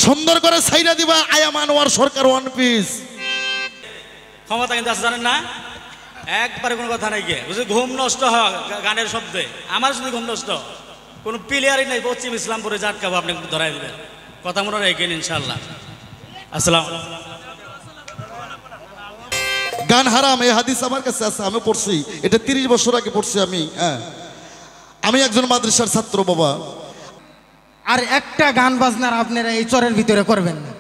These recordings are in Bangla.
সুন্দর করে সাইরা দিবা আয়াম আনোয়ার সরকার ওয়ান পিস। ক্ষমতা কিন্তু আছে জানেন না, একবারে কোনো কথা নাই গিয়ে বুঝলি, ঘুম নষ্ট হয় গানের শব্দে। আমার শুধু ঘুম নষ্ট, কোনো প্লেয়ারই নাই। পশ্চিম ইসলামপুরে জাটকাবো, আপনি ধরাই দেবেন। কথা মনে রাখেন ইনশাল্লাহ। আসসালাম। গান হারাম, এই হাদিস আমার কাছে আছে, আমি পড়ছি এটা 30 বছর আগে পড়ছি আমি। আমি একজন মাদ্রাসার ছাত্র বাবা। আর একটা গান বাজনার আপনারা এই চরের ভিতরে করবেন না।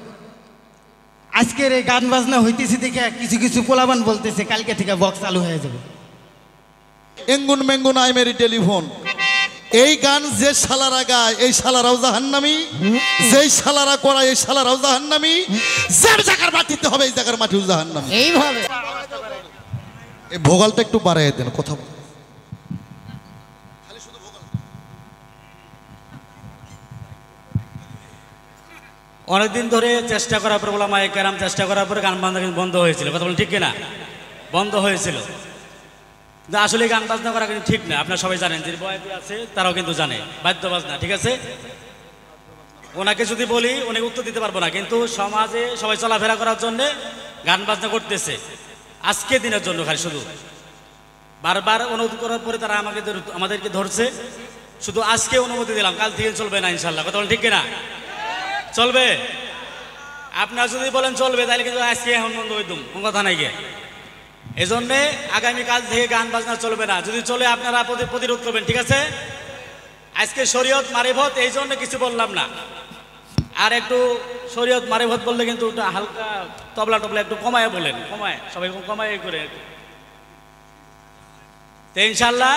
আজকের এই গান বাজনা হইতেছে দেখে কিছু কিছু পোলাবান বলতেছে কালকে থেকে বক্স চালু হয়ে যাবে। এঙ্গুন মেঙ্গুন আই মেরি টেলিফোন, এই গান যে শালারা গায় এই শালারাও জাহান্নামী, যেই শালারা করায় এই শালারাও জাহান্নামী, যার জায়গার মাটিতে হবে এই জায়গার মাটিও জাহান্নামী। এইভাবে এই ভোগালটা একটু বাড়াই দেন কথা। অনেকদিন ধরে চেষ্টা করার পর ওলামায়ে কেরাম চেষ্টা করার পরে গান বাজনা কিন্তু বন্ধ হয়েছিল। কথা বলেন ঠিক কিনা? বন্ধ হয়েছিল। আসলে গান বাজনা করা কিন্তু ঠিক না, আপনারা সবাই জানেন। যে বয়াতি আছে তারাও কিন্তু জানে বাদ্য বাজনা ঠিক আছে। ওনাকে যদি বলি উনি উত্তর দিতে পারবো না, কিন্তু সমাজে সবাই চলাফেরা করার জন্য গান বাজনা করতেছে আজকে দিনের জন্য। খালি শুধু বারবার অনুরোধ করার পরে তারা আমাদেরকে ধরছে। শুধু আজকে অনুমতি দিলাম, কাল থেকে চলবে না ইনশাল্লাহ। কথা বলেন ঠিক কিনা? চলবে। আপনারা যদি বলেন চলবে তাহলে কিন্তু আজকে এখন বন্ধ হইতুম, কোনো কথা নাই গিয়ে। এই জন্যে আগামীকাল থেকে গান বাজনা চলবে না। যদি চলে আপনারা প্রতিরোধ করবেন ঠিক আছে। আজকে শরীয়ত মারিফত এই জন্য কিছু বললাম না। আর একটু শরীয়ত মারিফত বললে কিন্তু হালকা তবলা টবলা একটু কমায় বলেন, কমায় সবাই কমায় করে। তো ইনশাল্লাহ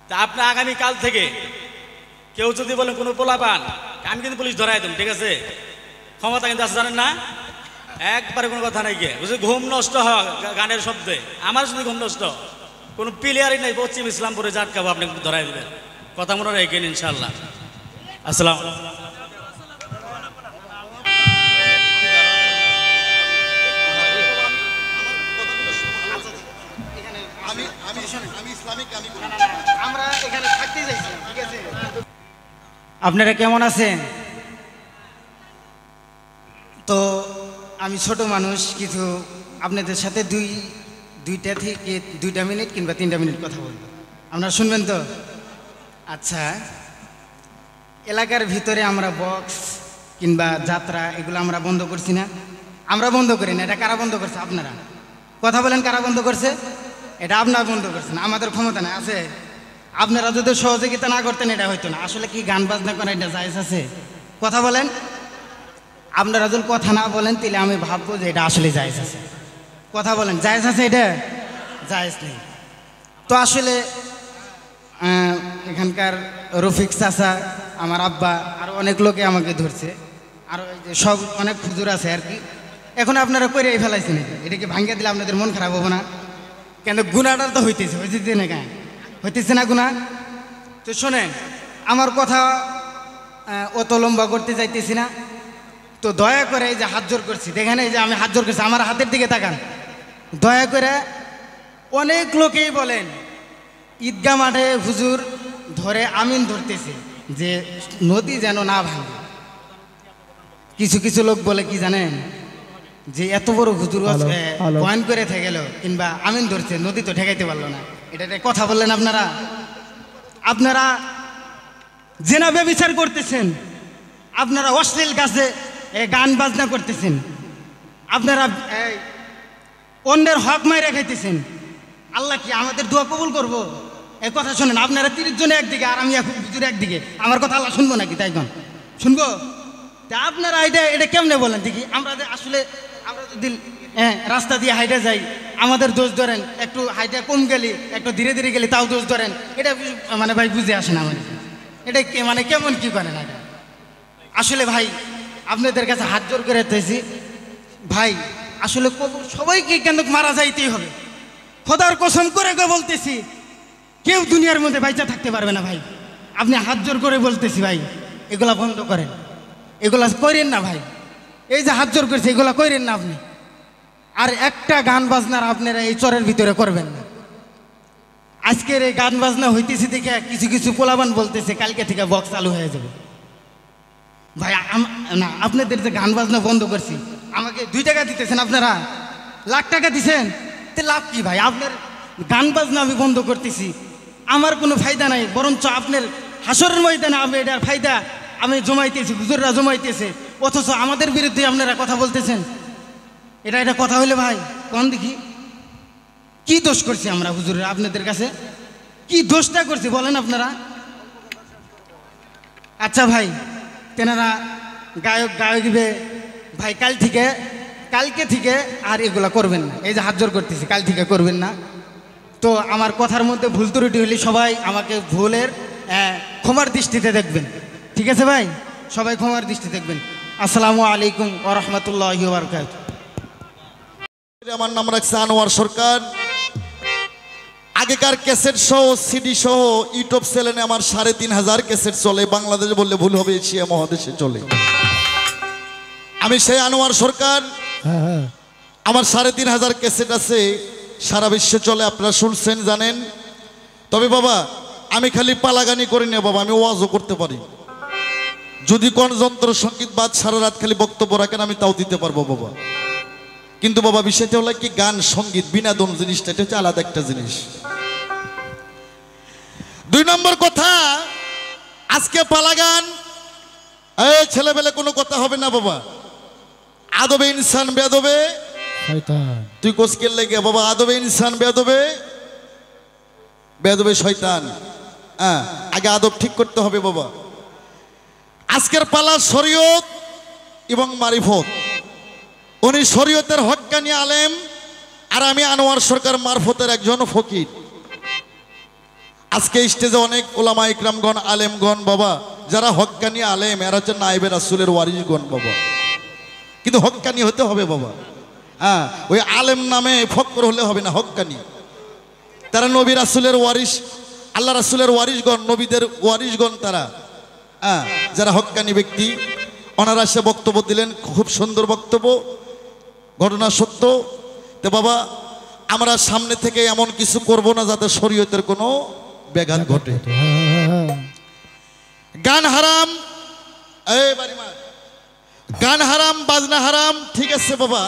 তা আপনার আগামীকাল থেকে কেউ যদি বলেন কোনো পোলা পান, আমি কিন্তু পুলিশ ধরাই দেব ঠিক আছে। ক্ষমতা কিন্তু আছে জানেন না, একবারে কোনো কথা নাই গিয়ে বুঝলি, ঘুম নষ্ট হয় গানের শব্দে। আমার শুধু ঘুম নষ্ট, কোনো প্লেয়ারই নাই। পশ্চিম ইসলামপুরে জাটকাবো, আপনি ধরাই দেবেন। কথা মনে রাখেন ইনশাল্লাহ। আসসালাম। আপনারা কেমন আছেন? তো আমি ছোট মানুষ, কিছু আপনাদের সাথে দুইটা থেকে 2টা মিনিট কিংবা 3টা মিনিট কথা বলবো, আপনারা শুনবেন তো? আচ্ছা, এলাকার ভিতরে আমরা বক্স কিংবা যাত্রা এগুলো আমরা বন্ধ করছি না। আমরা বন্ধ করি না। এটা কারা বন্ধ করছে? আপনারা। কথা বলেন, কারা বন্ধ করছে? এটা আপনারা বন্ধ করছেন। আমাদের ক্ষমতা না আছে। আপনারা যদি সহযোগিতা না করতেন এটা হইতো না। আসলে কি গান বাজনা করা এটা জায়েজ আছে? কথা বলেন। আপনারা যদি কথা না বলেন তাহলে আমি ভাববো যে এটা আসলে জায়েজ আছে। কথা বলেন, জায়েজ আছে? এটা জায়েজ নেই। তো আসলে এখানকার রফিক চাচা, আমার আব্বা, আরও অনেক লোকে আমাকে ধরছে, আরও সব অনেক হুজুর আছে আর কি। এখন আপনারা করে ফেলাইছেন, এটাকে ভাঙিয়ে দিলে আপনাদের মন খারাপ হবো না? কেন গুণাটা তো হইতেছে না, কেন হইতেছে না গুণা? তো শোনেন, আমার কথা অত লম্বা করতে চাইতেছি না। তো দয়া করে এই যে হাত জোর করছি, দেখেন এই যে আমি হাত জোর করছি, আমার হাতের দিকে তাকান। দয়া করে, অনেক লোকেই বলেন ঈদগাহ মাঠে হুজুর ধরে আমিন ধরতেছে যে নদী যেন না ভাঙে। কিছু কিছু লোক বলে কি জানেন, যে এত বড় হুজুর পয়েন্ট করে থেকে গেল কিংবা আমিন ধরছে, নদী তো ঠেকাইতে পারলো না। এটা কথা বললেন আপনারা। আপনারা জেনা ব্যভিচার করতেছেন, আপনারা অশ্লীল কাছে গান বাজনা করতেছেন, আপনারা অন্যের হক মাইরা খাইতেছেন। আল্লাহ কি আমাদের দোয়া কবুল করবো? এই কথা শোনেন, আপনারা 30 জনে একদিকে আর আমি হুজুর একদিকে, আমার কথা আল্লাহ শুনবো নাকি? তাই কোন শুনবো? তা আপনারা এটা কেমনে বলেন দেখি? আমরা আসলে আমরা যদি রাস্তা দিয়ে হাইটে যাই, আমাদের দোষ ধরেন, একটু হাইটে কম গেলি, একটু ধীরে ধীরে গেলি তাও দোষ ধরেন। এটা মানে ভাই বুঝে আসে না আমার। এটা মানে কেমন কি করেন এটা? আসলে ভাই আপনাদের কাছে হাত জোর করে দিতেছি ভাই, আসলে সবাইকে কেন মারা যাইতেই হবে? খোদার কসম করে বলতেছি, কেউ দুনিয়ার মধ্যে বাইচা থাকতে পারবে না ভাই। আপনি হাত জোর করে বলতেছি ভাই, এগুলা বন্ধ করেন, এগুলা করেন না ভাই। এই যে হাত জোর করছে এগুলা করেন না আপনি। আর একটা গান বাজনার আপনারা এই চরের ভিতরে করবেন না। আজকের এই গান বাজনা হইতেছে দেখে কিছু কিছু পোলাবান বলতেছে কালকে থেকে বক্স চালু হয়ে যাবে। ভাই না, আপনাদের যে গান বাজনা বন্ধ করছি, আমাকে 2 টাকা দিতেছেন, আপনারা লাখ টাকা দিছেন, তে লাভ কি ভাই? আপনার গান বাজনা আমি বন্ধ করতেছি, আমার কোনো ফায়দা নাই, বরঞ্চ আপনার হাসরের ময়দানে আমি এটার ফায়দা আমি জমাইতেছি, হুজুররা জমাইতেছে, অথচ আমাদের বিরুদ্ধে আপনারা কথা বলতেছেন। এটা কথা হইলে ভাই কোন দেখি কি দোষ করছি আমরা হুজুরের আপনাদের কাছে? কি দোষটা করছি বলেন আপনারা? আচ্ছা ভাই, তেনারা গায়ক দিবে ভাই, কালকে থেকে আর এগুলা করবেন না। এই যে হাত জোর করতেছি, কাল থেকে করবেন না। তো আমার কথার মধ্যে ভুল ত্রুটি হলে সবাই আমাকে ভুলের ক্ষমার দৃষ্টিতে দেখবেন, ঠিক আছে ভাই? সবাই ক্ষমার দৃষ্টি দেখবেন। আসসালামু আলাইকুম ওয়া রাহমাতুল্লাহি ওয়া বারাকাতুহু। আমার নাম রাখছে আনোয়ার সরকার। আগেকার ক্যাসেট সহ সিডি সহ ইউটিউব চ্যানেলে আমার 3500 ক্যাসেট চলে, বাংলাদেশে বললে ভুল হবে, এশিয়া মহাদেশে চলে। আমি সেই আনোয়ার সরকার, আমার 3500 ক্যাসেট আছে, সারা বিশ্বে চলে, আপনারা শুনছেন জানেন। তবে বাবা আমি খালি পালাগানি করি না বাবা, আমি ওয়াজও করতে পারি। যদি কোন যন্ত্র সঙ্গীত বাদ সারা রাত খালি বক্তব্য রাখেন আমি তাও দিতে পারবো বাবা। কিন্তু বাবা বিষয়টা হলো কি, গান সঙ্গীত বিনোদন জিনিসটা এটা হচ্ছে আলাদা একটা জিনিস। 2 নম্বর কথা, আজকে পালাগান এই ছেলেবেলে কোনো কথা হবে না বাবা। আদবে ইনসান বেদবে শয়তান, তুই কোসকের লেগে বাবা, আদবে ইনসান বেদবে শয়তান। আগে আদব ঠিক করতে হবে বাবা। আজকের পালা শরীয়ত এবং মারিফত। উনি শরীয়তের হক্কানি আলেম, আর আমি আনোয়ার সরকার মারফতের একজন ফকির। আজকে স্টেজে অনেক ওলামা ইকরামগণ, আলেমগণ বাবা, যারা হক্কানি আলেম, এরা হচ্ছে নায়েবে রাসূলের ওয়ারিসগণ বাবা। কিন্তু হক্কানি হতে হবে বাবা। ওই আলেম নামে ফকর হলে হবে না, হক্কানি। তারা নবী রাসূলের ওয়ারিস, আল্লাহ রাসূলের ওয়ারিসগণ, নবীদের ওয়ারিসগণ তারা, যারা হক্কানি ব্যক্তি। ওনারা সে বক্তব্য দিলেন, খুব সুন্দর বক্তব্য, ঘটনা সত্য। তো বাবা আমরা সামনে থেকে এমন কিছু করব না যাতে শরীয়তের কোনো ব্যাঘাত ঘটে। গান হারাম, গান হারাম, বাজনা হারাম, ঠিক আছে বাবা।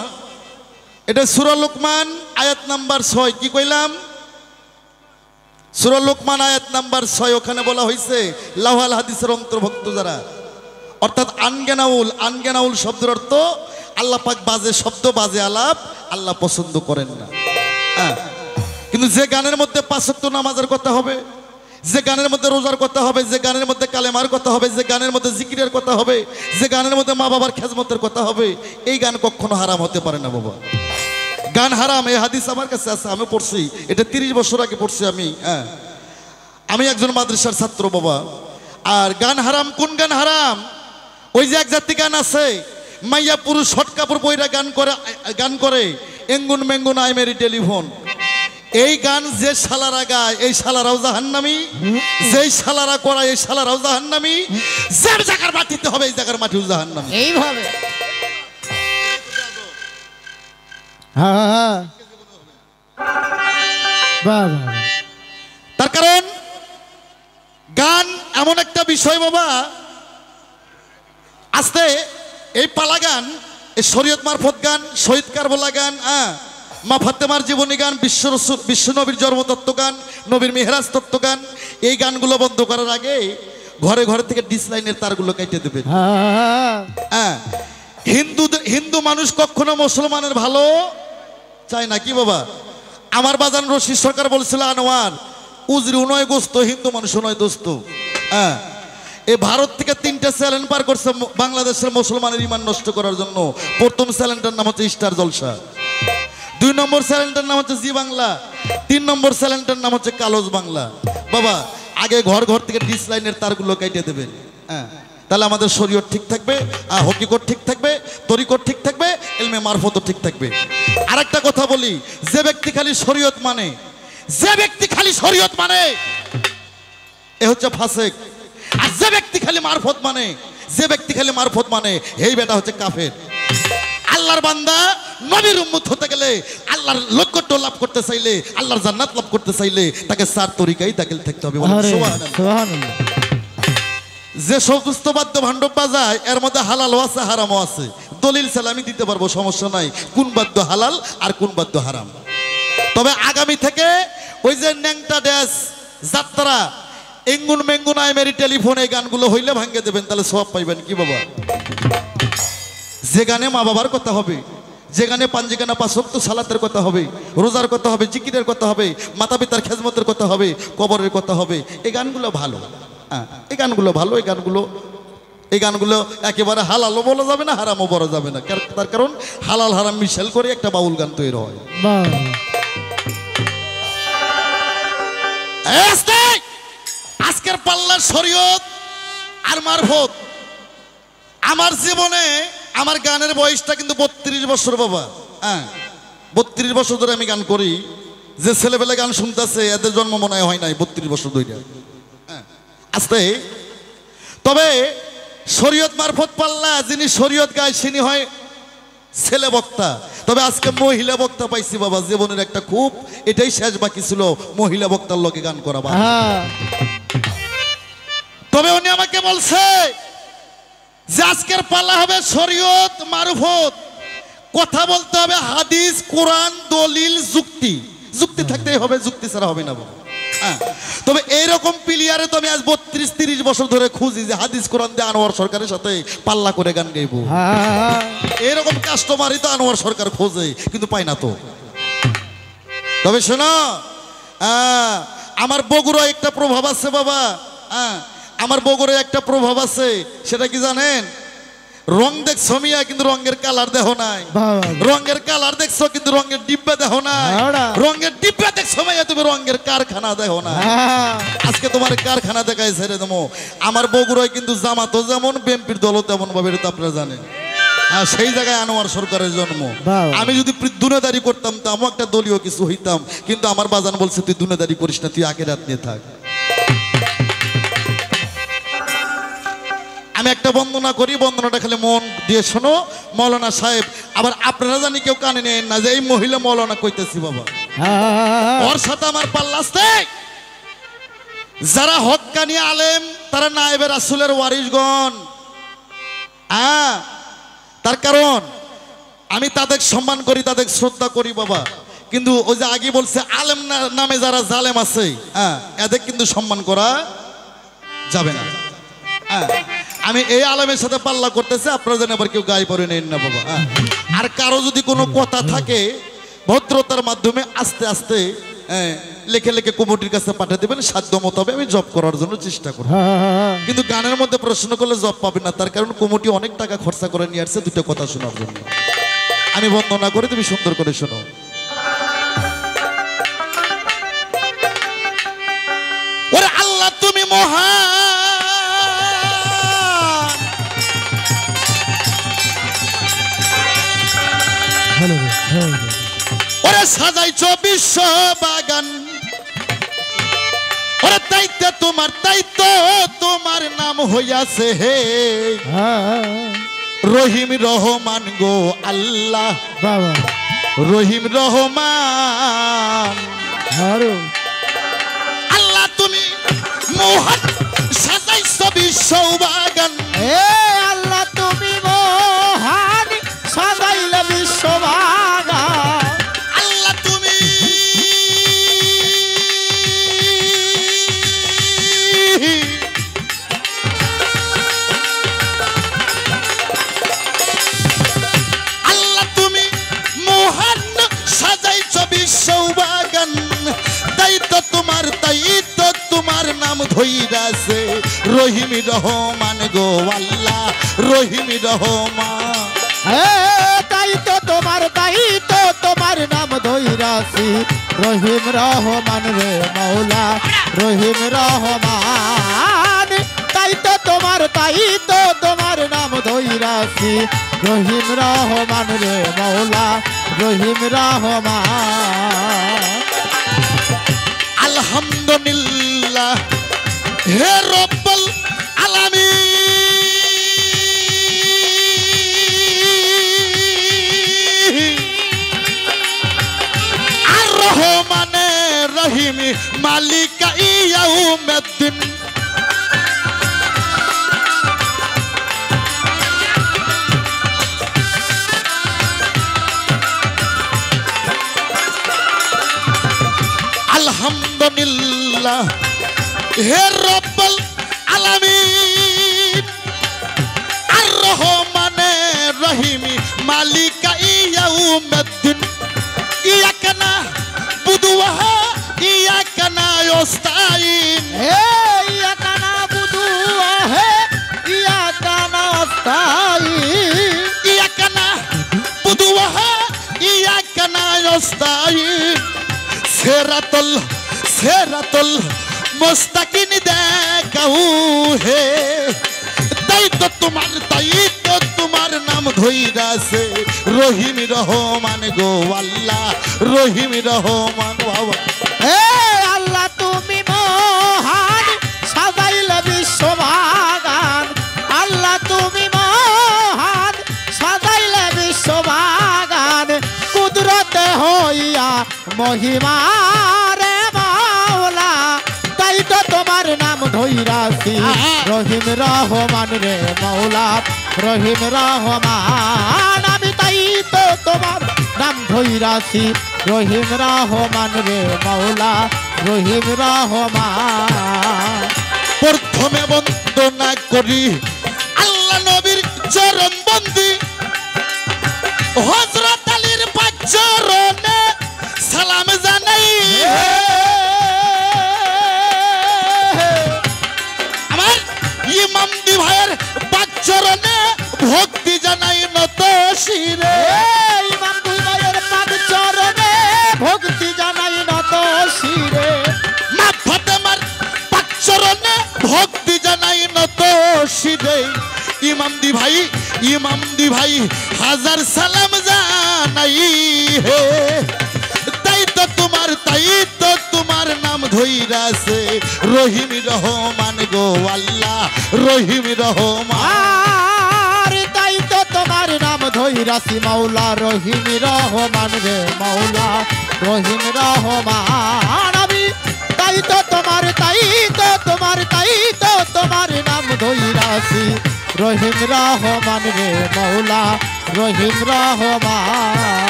এটা সূরা লোকমান আয়াত নাম্বার 6। কি কইলাম? সূরা লোকমান আয়াত নাম্বার 6। ওখানে বলা হয়েছে লাওহাল হাদিসের অন্তর্ভুক্ত যারা, অর্থাৎ আনগেনাউল শব্দের অর্থ আল্লাহ পাক বাজে শব্দ, বাজে আলাপ আল্লাহ পছন্দ করেন না। কিন্তু যে গানের মধ্যে 5 ওয়াক্ত নামাজের কথা হবে, যে গানের মধ্যে রোজার কথা হবে, যে গানের মধ্যে কালেমার কথা হবে, যে গানের মধ্যে জিকিরের কথা হবে, যে গানের মধ্যে মা বাবার খেজমতের কথা হবে, এই গান কখনো হারাম হতে পারে না বাবা। গান হারাম, এই হাদিস আমার কাছে আছে, আমি পড়ছি, এটা 30 বছর আগে পড়ছি আমি। আমি একজন মাদ্রাসার ছাত্র বাবা। আর গান হারাম, কোন গান হারাম? ওই যে এক জাতি গান আছে, মাইয়া পুরুষ শর্ট কাপড় পইরা গান করে এঙ্গুন মেঙ্গুন আই মেরি টেলিফোন। এই গান যে শালারা গায় এই শালারাও জাহান্নামী, যেই শালারা করায় এই শালারাও জাহান্নামী, যার জায়গার মাটিতে হবে এই জায়গার মাটিও জাহান্নামী। এইভাবে তার কারণ গান এমন একটা বিষয় বাবা, আস্তে এই পালা গান, এই শরীয়ত মারফত গান, শহীদ কারবালা গান, মা ফাতেমার জীবনী গান, বিশ্ব নবীর জন্মতত্ত্ব গান, নবীর মেহরাজ তত্ত্ব গান, এই গানগুলো বন্ধ করার আগে ঘরে ঘরে থেকে ডিসলাইনের তারগুলো কেটে দেবেন। হিন্দু মানুষ কখনো মুসলমানের ভালো চায় না, কি বাবা? আমার বাজান রশিদ সরকার বলছিল, আনোয়ার উজরি উনয় গোস্ত, হিন্দু মানুষ উনয় দোস্ত। এই ভারত থেকে 3টা চ্যালেঞ্জ পার করছে বাংলাদেশের মুসলমানের ইমান নষ্ট করার জন্য। প্রথম চ্যালেঞ্জটার নাম হচ্ছে স্টার জলসা, 2 নম্বর চ্যানেলটার নাম হচ্ছে জি বাংলা, 3 নম্বর চ্যানেলটার নাম হচ্ছে কালোজ বাংলা। বাবা আগে ঘর ঘর থেকে ডিসলাইনের তারগুলো কেটে দেবেন, তাহলে আমাদের শরীয়ত ঠিক থাকবে, হকিকত ঠিক থাকবে, তরিকত ঠিক থাকবে, ইলমে মারফতও ঠিক থাকবে। আরেকটা কথা বলি, যে ব্যক্তি খালি শরীয়ত মানে, যে ব্যক্তি খালি শরীয়ত মানে এ হচ্ছে ফাসিক। আর যে ব্যক্তি খালি মারফত মানে, যে ব্যক্তি খালি মারফত মানে, এই বেটা হচ্ছে কাফের। আল্লাহর বান্দা নবীর উম্মত হতে গেলে, আল্লাহর লক্ষ্য লাভ করতে চাইলে, আল্লাহর জান্নাত লাভ করতে চাইলে তাকে 4 তরিকায় দাখিল থাকতে হবে। বলেন আরে সুবহানাল্লাহ। সুবহানাল্লাহ। যে সমস্ত বাদ্য ভাণ্ড বাজায় এর মধ্যে হালালও আছে হারামও আছে। দলিল সালামি দিতে পারবো, সমস্যা নাই, কোন বাদ্য হালাল আর কোন বাদ্য হারাম। তবে আগামী থেকে ওই যে ন্যাংটা ড্যাস যাত্রা এঙ্গুন মেঙ্গুন আইমেরি টেলিফোনে এই গানগুলো হইলে ভাঙ্গে দেবেন, তাহলে সব পাইবেন। কি বাবা, যে গানে মা বাবার কথা হবে, যে গানে পাঞ্জিগানা 5 ওয়াক্ত সালাতের কথা হবে, রোজার কথা হবে, জিকিরের কথা হবে, মাতা পিতার খেজমতের কথা হবে, কবরের কথা হবে, এই গানগুলো ভালো। হ্যাঁ, এই গানগুলো ভালো। এই গানগুলো একেবারে হালালও বলা যাবে না, হারামও বলা যাবে না। তার কারণ হালাল হারাম মিশেল করে একটা বাউল গান তৈরি হয়। বাহ। আজকের পাল্লার শরীয়ত আর মারফত। আমার জীবনে আমার গানের বয়সটা কিন্তু 32 বছর বাবা। হ্যাঁ, 32 বছর ধরে আমি গান করি। যে ছেলেবেলা গান শুনতেছে এদের জন্ম মনে হয় নাই 32 বছর ধরে। হ্যাঁ, আস্তে। তবে শরীয়ত মারফত পাল্লা, যিনি শরীয়ত গায় তিনি হয় ছেলে বক্তা। তবে আজকে মহিলা বক্তা পাইছি বাবা। জীবনের একটা খুব এটাই শেষ বাকি ছিল, মহিলা বক্তার লগে গান করা। হ্যাঁ, তবে উনি আমাকে বলছে যে আজকের পাল্লা হবে শরীয়ত মারফত, কথা বলতে হবে হাদিস, কোরআন, দলিল, যুক্তি। যুক্তি থাকতেই হবে, যুক্তি ছাড়া হবে না বাবা। হ্যাঁ, তবে এইরকম প্লেয়ারে তো আমি আজ 32-30 বছর ধরে খুঁজি যে হাদিস কোরআন দিয়ে আনোয়ার সরকারের সাথে পাল্লা করে গান গাইবো। হ্যাঁ, এরকম কাস্টমারই তো আনোয়ার সরকার খোঁজে, কিন্তু পায় না তো। তবে শোনো, আমার বগুড়ায় একটা প্রভাব আছে বাবা। আমার বগুড়ায় একটা প্রভাব আছে, সেটা কি জানেন? রং দেখছো মিয়া, কিন্তু রঙের কালার দেখো নাই। রঙের কালার দেখছো, কিন্তু রঙের ডিব্বা দেখো নাই। রঙের ডিব্বা দেখছো মাইয়া, তুমি রঙের কারখানা দেখো না। আজকে তোমার কারখানা দেখায় ছেড়ে দেবো। আমার বগুড়ায় কিন্তু জামাতও যেমন, বিএনপির দলও তেমন ভাবে, এটা তো আপনারা জানেন। সেই জায়গায় আনোয়ার সরকারের জন্ম। আমি যদি দুনিয়াদারি করতাম তো আমি একটা দলীয় কিছু হইতাম, কিন্তু আমার বাজান বলছে তুই দুনিয়াদারি করিস না, তুই আখিরাত নিয়ে থাক। আমি একটা বন্দনা করি, বন্দনাটা খালি মন দিয়ে শোনো। মৌলানা সাহেব, আবার আপনারা জানি কেউ কানে নেন না যে এই মহিলা মৌলানা কইতেছি বাবা। ওর সাথে আমার পাল্লা আসতে যারা হক্কানি আলেম, তারা নায়েবে রাসূলের ওয়ারিসগণ। তার কারণ আমি তাদের সম্মান করি, তাদের শ্রদ্ধা করি বাবা। কিন্তু ওই যে আগে বলছে আলেম নামে যারা জালেম আছে, এদের কিন্তু সম্মান করা যাবে না। আমি এই আলেমের সাথে পাল্লা করতেছে, আপনারা যেন আবার কেউ গায়ে পরে নেন না বাবা। আর কারো যদি কোনো কথা থাকে ভদ্রতার মাধ্যমে আস্তে আস্তে লেখে লেখে কমিটির কাছে পাঠিয়ে দেবেন, সাধ্য মোতাবেক আমি জব করার জন্য চেষ্টা করব। কিন্তু গানের মধ্যে প্রশ্ন করলে জব পাবেন না, তার কারণ কমিটি অনেক টাকা খরচা করে নিয়ে আসছে দুটো কথা শোনার জন্য। আমি বন্দনা করে, তুমি সুন্দর করে শোনো। ওরে আল্লাহ তুমি মহান, ওরে সাজাইছো বিশ্ব বাগান, ওরে তাইতে তোমার, তাইতো তোমার নাম হইয়াছে হে রহিম রহমান গো আল্লাহ, রহিম রহমান। আল্লাহ তুমি মহান, সাজাইছো বিশ্ব বাগান। আল্লাহ তুমি মহান, সাজাইলে বিশ্ব বাগান। আল্লাহ তুমি মহান, সাজাইছো বিশ্ব বাগান। তাই তো তোমার নাম ধইরাছে রহিম রহমান গো আল্লাহ, রহিম রহমান। তাই তো তোমার নাম ধইরাছি রহিম রহমান রে মৌলা, রহিম রহমান। তাই তো তোমার নাম ধইরাছি রহিম রহমান রে মৌলা, রহিম রহমান। আলহামদুলিল্লাহ হে রব্বুল আলামিন। রহিম মালিক ইয়াউমিদ্দিন আলহামদুলিল্লাহ হে রব্বুল আলামিন আর রহমানের রহিম মালিক ইয়াউমিদ্দিন ইয়াকা নাবুদু ওয়া ইয়াকা নাস্তাইন হে ইয়াকা নাবুদু ওয়া ইয়াকা নাস্তাইন ইয়াকা নাবুদু ওয়া ইয়াকা নাস্তাইন সেরাতুল মুস্তাকিন দেখাও হে তাই তো তোমার নাম ধইরাছে রহিম রহমান গো আল্লাহ রহিম রহমান বাবা হে আল্লাহ তুমি মহান সাজাইলে বিশ্ববাগান আল্লাহ তুমি মহান সাজাইলে বিশ্ববাগান কুদরতে হইয়া মহিমা রে মাওলা তাই তো তোমার নাম ধইরাছি রহিম রহমান রে মাওলা রহিম রহমান আমি তাই তো তোমার নাম ধইরাছি রহিম রহমান রে মাওলা রহিম রহমান প্রথমে বন্দনা করি আল্লাহ নবীর চরণ বন্দি হযরত আলীর পাক চরণে সালাম জানাই আমার ইমাম দি ভাইয়ের পাক চরণে ভক্তি জানাই নত শিরে ইমাম দুই ভাইয়ের পাদ চরণে ভক্তি জানাই নত শিরে মা ফাতেমার পাক চরণে ভক্তি জানাই নত শিরে ইমাম দি ভাই হাজার সালাম জানাই হে তাই তো তোমার নাম ধইরাছে রহিম রহমান গো আল্লাহ রহিম রহমান আর তাই তো তোমার নাম ধইরাছি মাওলা রহিম রহমান রে মাওলা রহিম রহমান আমি তাই তো তোমার নাম ধইরাছি রহিম রহমান রে মাওলা রহিম রহমান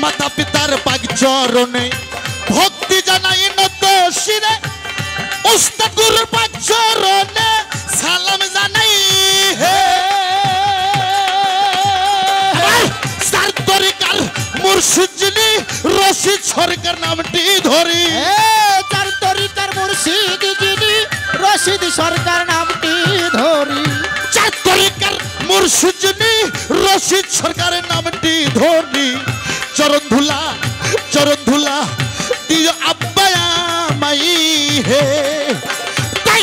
মাতা পিতার পাক চরণে ভক্তি জানাই নত শিরে উস্তাদ গুরুর পাক চরণে সালাম জানাই হে সার তরিকার মুর্শিদ যিনি রশিদ সরকার নামটি ধরি চার তরিকার মুর্শিদ যিনি রশিদ সরকার নামটি ধরি চার তরিকার মুর্শিদ যিনি রশিদ সরকারের নামটি ধরি চরণ ধুলা দিও আব্বা মাই হে তাই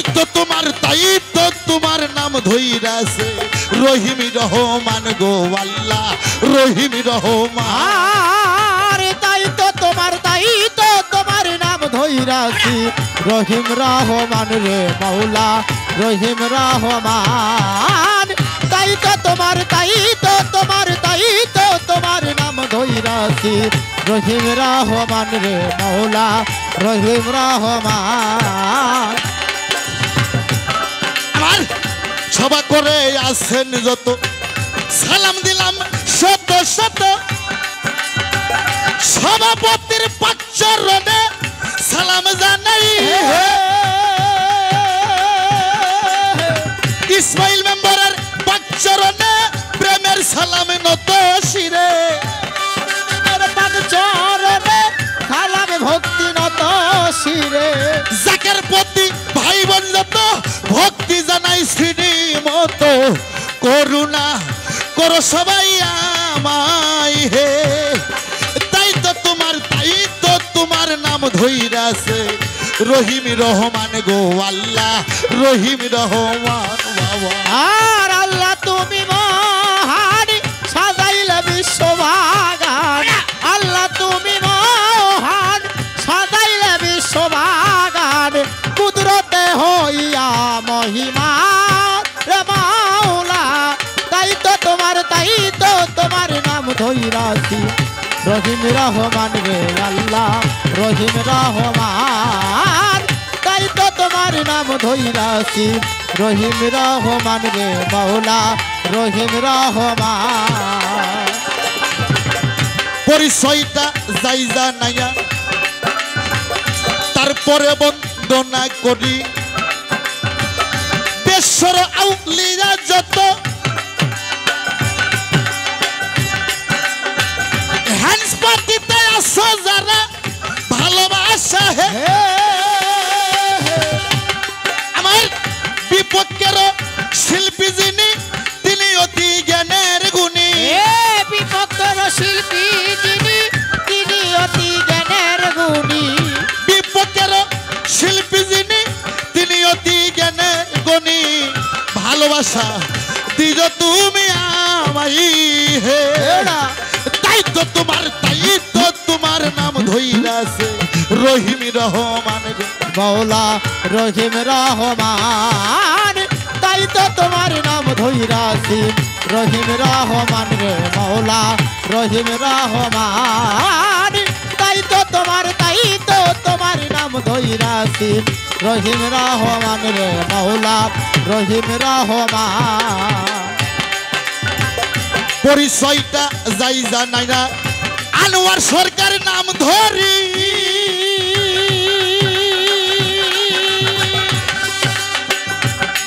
তো তোমার নাম ধইরাছে রহিম রহমান গো আল্লাহ রহিম রহমান আর তাই তো তোমার নাম ধইরাছি রহিম রহমান রে মাওলা রহিম রহমান তাই তো তোমার নাম ধইরাছি রহিম রহমান রে মাওলা রহিম রহমান আমার সভা করে আসেন যত সালাম দিলাম শত শত সভাপতির পাক চরণে সালাম জানাই হে ইসমাইল মেম্বারের পাক চরণে প্রেমের সালাম নত শিরে পাদ চরণে সালাম ভক্তি নত শিরে জাকের প্রতি ভাই বোন যত ভক্তি জানাই শ্রী মতো করুণা করো সবাই আমায় হে তাই তো তোমার নাম ধইরাছে রহিম রহমান গো আল্লাহ রহিম রহমান বাবা আর আল্লাহ তুমি মহান সাজাইলে বিশ্ববাগান আল্লাহ তুমি মহান সাজাইলে বিশ্ববাগান কুদরতে হইয়া মহিমা রে মাওলা তাই তো তোমার নাম ধইরাছি রহিম রহমান রে আল্লাহ রহিম রহমান তাই তো তোমার নাম ধইরাছি রহিম রহমান রে মৌলা রহিম রহমান। পরিচয়টা যাইজা নাইয়া তারপরে বন্দনা করি বেশ্বর আউলিয়া যত হ্যান্ডস পার্টিতে আসো যারা ভালোবাসা হে আমার বিপক্ষের শিল্পী যিনি তিনি অতি জ্ঞানের গুণী বিপক্ষর শিল্পী যিনি তিনি অতি জ্ঞানের গুণী বিপক্ষের শিল্পী যিনি তিনি অতি জ্ঞানের গুণী ভালোবাসা দিজ তুমি আমায় হে তাই তো তোমার নাম ধইরাছে রহিম রহমান মৌলা রহিম রহমান তাই তো তোমার নাম ধইরাছি রহিম রহমান রে মৌলা রহিম রহমান তাই তো তোমার নাম ধইরাছি রহিম রহমান রে মৌলা রহিম রহমান। পরিচয়টা যাই জানাই না আনোয়ার সরকার নাম ধরি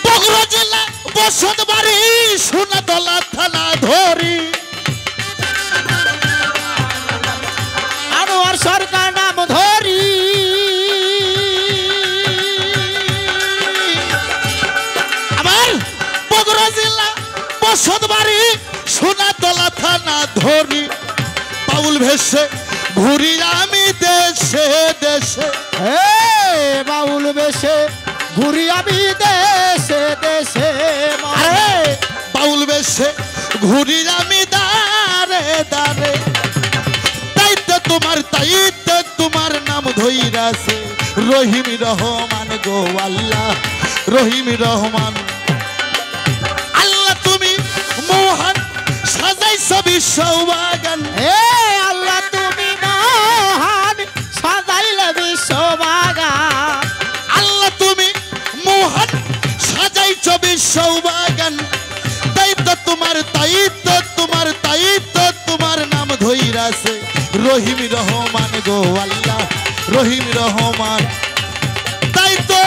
বগুড়া জেলা বসতবাড়ি সোনাতলা থানা ধরি আনোয়ার সরকার নাম ধরি আমার বগুড়া জেলা বসতবাড়ি সোনাতলা থানা ধরি বাউল ভেসে ঘুরি আমি দেশে দেশে বাউল বেশে ঘুরি আমি দেশে দেশে আরে বাউল বেশে ঘুরি আমি দারে দারে তাইতে তোমার নাম ধইরাছে রহিম রহমান গো আল্লাহ রহিম রহমান আল্লাহ তুমি মোহন সাজাইছ বিশ্ববাগান আল্লাহ তুমি মহান সাজাইলে বিশ্ববাগান আল্লাহ তুমি মোহন সাজাইছ বিশ্ববাগান তাইতে তোমার নাম ধইরাছে রহিম রহমান গো আল্লাহ রহিম রহমান তাই তো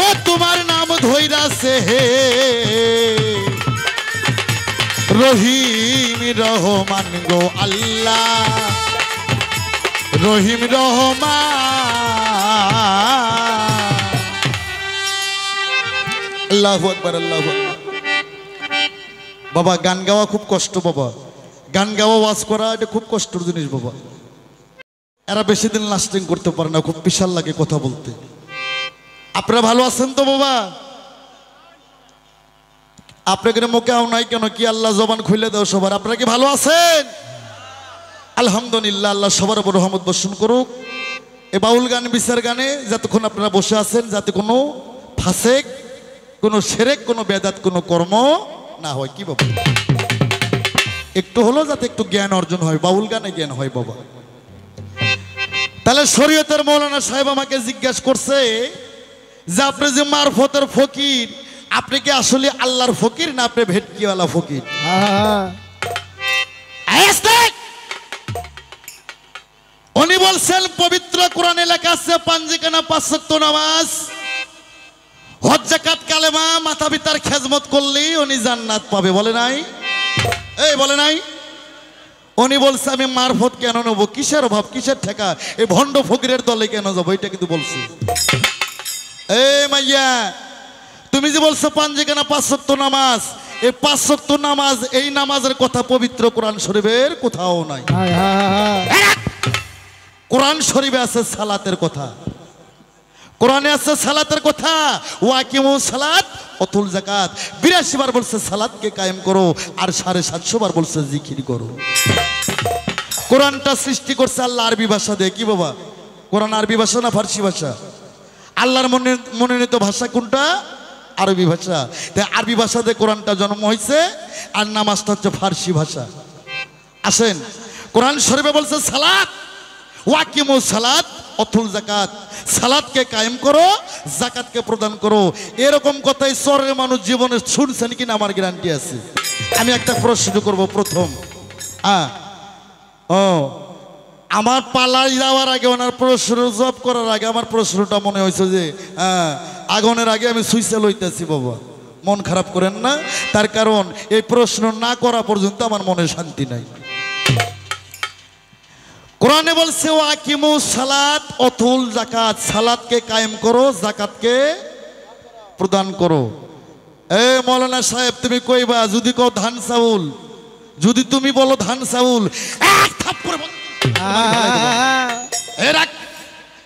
ও তোমার নাম ধইরাছে হে রহিম রহমান গো আল্লাহ রহিম রহমান আল্লাহু আকবার আল্লাহু আকবার। বাবা গান গাওয়া খুব কষ্ট বাবা গান গাওয়া ওয়াজ করা এটা খুব কষ্টের জিনিস বাবা এরা বেশি দিন লাস্টিং করতে পারে না খুব বিশাল লাগে কথা বলতে। আপনারা ভালো আছেন তো বাবা আপনাদের মুখে আও নাই কেন কি আল্লাহ জবান খুলে দাও সবার আপনারা কি ভালো আছেন আলহামদুলিল্লাহ আল্লাহ সবার উপর রহমত বর্ষণ করুক। এ বাউল গান বিচার গানে যতক্ষণ আপনারা বসে আছেন যাতে কোনো ফাসেক কোনো সেরেক কোনো বেদাত কোনো কর্ম না হয় কি বাবা একটু হলো যাতে একটু জ্ঞান অর্জন হয় বাউল গানে জ্ঞান হয় বাবা। তাহলে শরীয়তের মৌলানা সাহেব আমাকে জিজ্ঞাসা করছে যে আপনি যে মারফতের ফকির আপনি কি আসলে আল্লাহর ফকির না আপনি ভেটকিওয়ালা ফকির উনি বলছেন পবিত্র কোরআনে লেখা আছে পাঞ্জিকানা 5 ওয়াক্ত নামাজ হজ যাকাত কালেমা মাতা পিতার খেজমত করলেই উনি জান্নাত পাবে বলে নাই এই বলে নাই উনি বলছে আমি মারফত কেন নেবো কিসের অভাব কিসের ঠেকা এই ভণ্ড ফকিরের দলে কেন যাবো এটা কিন্তু বলছে। এই মাইয়া তুমি যে বলছো পাঞ্জিকানা 5 ওয়াক্ত নামাজ এই 5 ওয়াক্ত নামাজ এই নামাজের কথা পবিত্র কোরআন শরীফের কোথাও নাই। কোরআন শরীফে আছে সালাতের কথা কোরআনে আছে সালাতের কথা ওয়াকিমুস সালাত অতুল যাকাত 82 বার বলছে সালাতকে কায়েম করো আর 750 বার বলছে জিকির করো। কোরআনটা সৃষ্টি করছে আল্লাহ আরবি ভাষা দিয়ে কি বাবা কোরআন আরবি ভাষা না ফার্সি ভাষা আল্লাহর মনোনীত ভাষা কোনটা আরবি ভাষা। তাই আরবি ভাষাতে কোরআনটা জন্ম হয়েছে, আর নামাজটা হচ্ছে ফার্সি ভাষা। আসেন, কোরআন শরীফে বলছে সালাত, ওয়াকিমুস সালাত অতুল জাকাত, সালাতকে কায়েম করো, জাকাতকে প্রদান করো। এরকম কথাই চরের মানুষ জীবনে শুনছেন কিনা আমার গ্যারান্টি আছে। আমি একটা প্রশ্ন করব প্রথম। ও আমার পালাই যাওয়ার আগে, ওনার প্রশ্ন জব করার আগে আমার প্রশ্নটা মনে হয়েছে যে আগুনের আগে আমি সুইচে লইতেছি। বাবা মন খারাপ করেন না, তার কারণ এই প্রশ্ন না করা পর্যন্ত আমার মনে শান্তি নাই। কোরআনে বলছে ওয়াকিমুস সালাত অতুল জাকাত, সালাতকে কায়েম করো, জাকাতকে প্রদান করো। এ মৌলানা সাহেব তুমি কইবা, যদি কও ধান চাউল, যদি তুমি বলো ধান চাউল, এক থাপ্পড়ে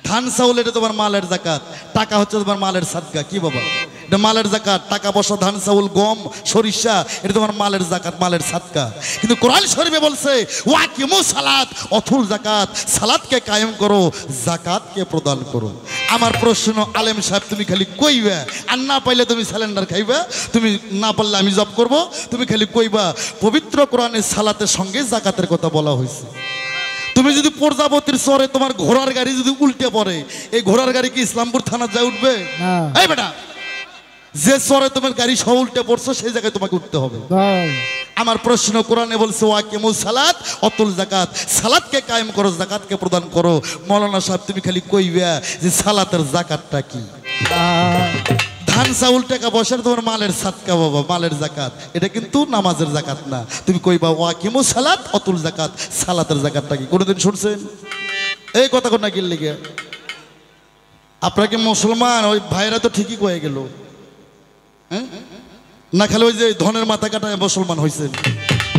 ধান চাউল এটা তোমার মালের জাকাত, টাকা হচ্ছে তোমার মালের সাদকা। কি বাবা, এটা মালের জাকাত, টাকা পয়সা, ধান চাউল, গম, সরিষা, এটা তোমার মালের জাকাত, মালের সাদকা। কিন্তু কোরআন শরীফে বলছে ওয়াকিমুস সালাত অতুল জাকাত, সালাতকে কায়েম করো, জাকাতকে প্রদান করো। আমার প্রশ্ন, আলেম সাহেব তুমি খালি কইবা, আর না পাইলে তুমি সিলিন্ডার খাইবা, তুমি না পারলে আমি জব করব, তুমি খালি কইবা পবিত্র কোরআনে সালাতের সঙ্গে জাকাতের কথা বলা হয়েছে। তুমি যদি প্রজাপতির চরে তোমার ঘোড়ার গাড়ি যদি উল্টে পড়ে, এই ঘোড়ার গাড়ি কি ইসলামপুর থানা যায় উঠবে? এই বেটা, যে চরে তোমার গাড়ি সহ উল্টে পড়ছো সেই জায়গায় তোমাকে উঠতে হবে। আমার প্রশ্ন, কোরআনে বলছে ওয়াকিমুস সালাত অতুল জাকাত, সালাতকে কায়েম করো, জাকাতকে প্রদান করো। মৌলানা সাহেব তুমি খালি কইবা যে সালাতের জাকাতটা কি? ধান চাউল টাকা পয়সা তোমার মালের সাদকা বাবা, মালের জাকাত, এটা কিন্তু নামাজের জাকাত না। তুমি কইবা ওয়াকিমুস সালাত অতুল জাকাত, সালাতের জাকাতটা কি? কোনোদিন শুনছেন এই কথা? কোন নাকি লিগে আপনারা কি মুসলমান? ওই ভাইরা তো ঠিকই কয়ে গেল, হ্যাঁ না? খালি ওই যে ধনের মাথা কাটায় মুসলমান হয়েছে,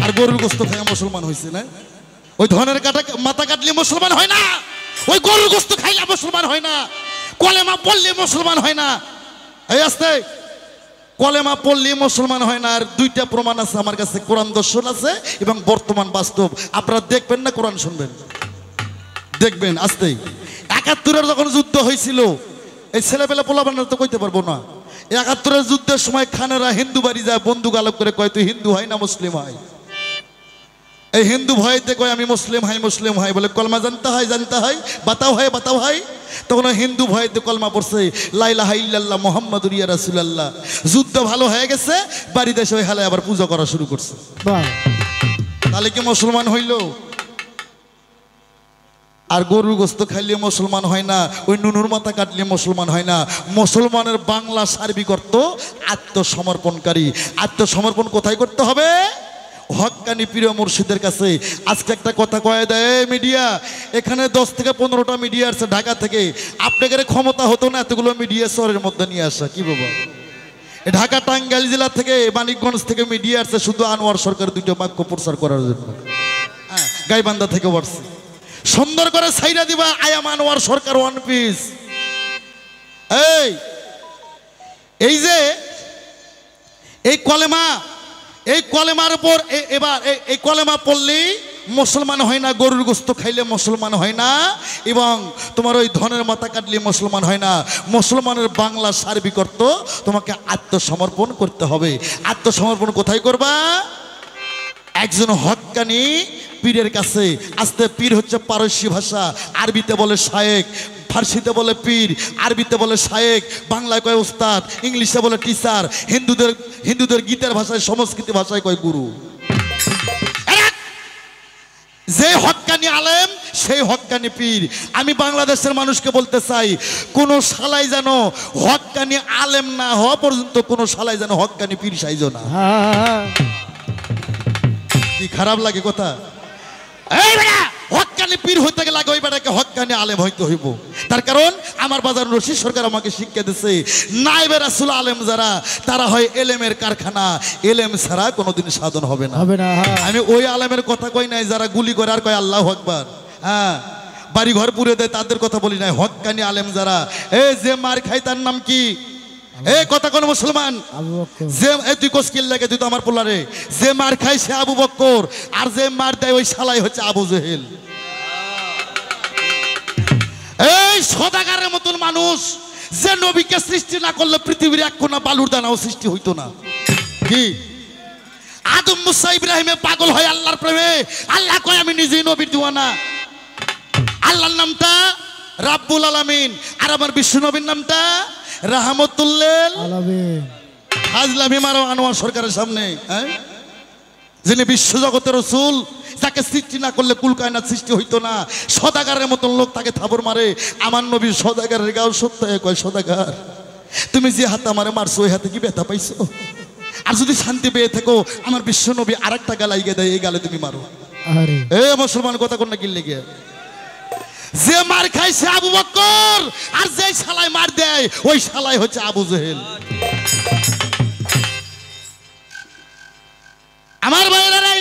আর গরুর গোস্ত খায় মুসলমান হয়েছে না? ওই ধনের মাথা কাটলে মুসলমান হয় না, ওই গরুর গোস্ত খাইলে মুসলমান হয় না, কলেমা পড়লে মুসলমান হয় না। এই আসতে, কলেমা পড়লে মুসলমান হয় না। আর দুইটা প্রমাণ আছে আমার কাছে, কোরআন দর্শন আছে এবং বর্তমান বাস্তব। আপনারা দেখবেন না কোরআন শুনবেন, দেখবেন। আসতে ৭১-এর যখন যুদ্ধ হয়েছিল, এই ছেলেপেলে পোলাপানরা তো কইতে পারবো না, ৭১-এর যুদ্ধের সময় খানেরা হিন্দু বাড়ি যায়, বন্দুক আলোক করে কয় তুই হিন্দু হয় না মুসলিম হয়? এই হিন্দু ভয়তে কয় আমি মুসলিম হয়, মুসলিম হয় বলে কলমা জানতে হয়, জানতে হয়, বাতাও হয়, বাতাও হয়। তখন হিন্দু ভয়তে কলমা পড়ছে লা ইলাহা ইল্লাল্লাহ মুহাম্মাদুর রাসূলুল্লাহ। যুদ্ধ ভালো হয়ে গেছে, বাড়িতে এসে ওই হালে আবার পূজা করা শুরু করছে। তাহলে কি মুসলমান হইল? আর গরুর গোস্ত খাইলে মুসলমান হয় না, ওই নুনুর মাথা কাটলে মুসলমান হয় না। মুসলমানের বাংলা সার্বিক অর্থ আত্মসমর্পণকারী। আত্মসমর্পণ কোথায় করতে হবে? হক্কানি প্রিয় মুর্শিদের কাছে। আজকে একটা কথা কয়ে দেয় মিডিয়া, এখানে 10 থেকে 15টা মিডিয়া আসছে ঢাকা থেকে। আপনাদের ক্ষমতা হতো না এতগুলো মিডিয়া শহরের মধ্যে নিয়ে আসা? কি বাবা, ঢাকা টাঙ্গাইল জেলা থেকে, মানিকগঞ্জ থেকে মিডিয়া আসছে শুধু আনোয়ার সরকার 2টা বাক্য প্রচার করার জন্য। গাইবান্ধা থেকে বসছে, সুন্দর করে ছাইরা দিবা I am Anwar Sarkar one piece. এই যে এই কলেমা, এই কলেমার উপর এবার এই কলেমা পড়লেই মুসলমান হয় না, গরুর গোস্ত খাইলে মুসলমান হয় না, এবং তোমার ওই ধনের মাথা কাটলে মুসলমান হয় না। মুসলমানের বাংলা সার্বিক অর্থ তোমাকে আত্মসমর্পণ করতে হবে। আত্মসমর্পণ কোথায় করবা? একজন হক্কানি পীরের কাছে। আস্তে পীর হচ্ছে পারসি ভাষা, আরবিতে বলে শায়েক, ফার্সিতে বলে পীর, আরবিতে বলে শায়েক, বাংলায় কয় উস্তাদ, ইংলিশে বলে টিচার, হিন্দুদের গীতের ভাষায়, সংস্কৃতি ভাষায় কয় গুরু। যে হক্কানি আলেম সেই হক্কানি পীর। আমি বাংলাদেশের মানুষকে বলতে চাই, কোন শালাই যেন হক্কানি আলেম না হওয়া পর্যন্ত কোন শালাই যেন হক্কানি পীর সাইজো না। কি খারাপ লাগে কথা? এই বেটা, হক্কানি পীর হইতে গেলে ওই বেটাকে হক্কানি আলেম হইতে হইব। তার কারণ আমার বাজার রশিদ সরকার আমাকে শিক্ষা দিচ্ছে, নায়েবে রাসূল আলেম যারা, তারা হয় এলেমের কারখানা, এলেম ছাড়া কোনোদিন সাধন হবে না। আমি ওই আলেমের কথা কই নাই যারা গুলি করে আর কয় আল্লাহু আকবার, হ্যাঁ, বাড়ি ঘর পুড়ে দেয়, তাদের কথা বলি নাই। হক্কানি আলেম যারা, এই যে মার খাই তার নাম কি? এই কথা কোন মুসলমান? যে তুই কোসকিল লাগে, তুই তো আমার পোলারে, যে মার খাই সে আবু বক্কর, আর যে মার দেয় ওই শালাই হচ্ছে আবু জেহেল। এই সদাগারের মতন মানুষ যে নবীকে সৃষ্টি না করলে পৃথিবীর এক কোনা বালুর দানাও সৃষ্টি হইতো না। কি আদম মুসা ইব্রাহিমে পাগল হয় আল্লাহর প্রেমে। আল্লাহ কয় আমি নিজেই নবীর দিওয়ানা। আল্লাহর নামটা রাব্বুল আলামিন, আর আমার বিশ্ব নবীর নামটা রাহমাতুল্লিল আলামিন। হাজলামি মারো আনোয়ার সরকারের সামনে, হ্যাঁ? যিনি বিশ্বজগতের রাসূল, যাকে সৃষ্টি না করলে কুল কায়নাত সৃষ্টি হইতো না। সদাগারের মতন লোক তাকে থাবর মারে। আমার নবী সদাগারের গাও সত্য কয়, সদাগার তুমি যে হাতে আমারে মারছো ওই হাতে কি ব্যথা পাইছো? আর যদি শান্তি পেয়ে থাকো আমার বিশ্ব নবী আরেকটা গালাই গে দেয়, এই গালে তুমি মারো। আরে এ মুসলমান কথা কোন না কিনলে গিয়ে যে মার খাইছে আবু বকর, আর যে শালায় মার দেয় ওই শালাই হচ্ছে আবু জেহেল। আমার ভাইয়েরা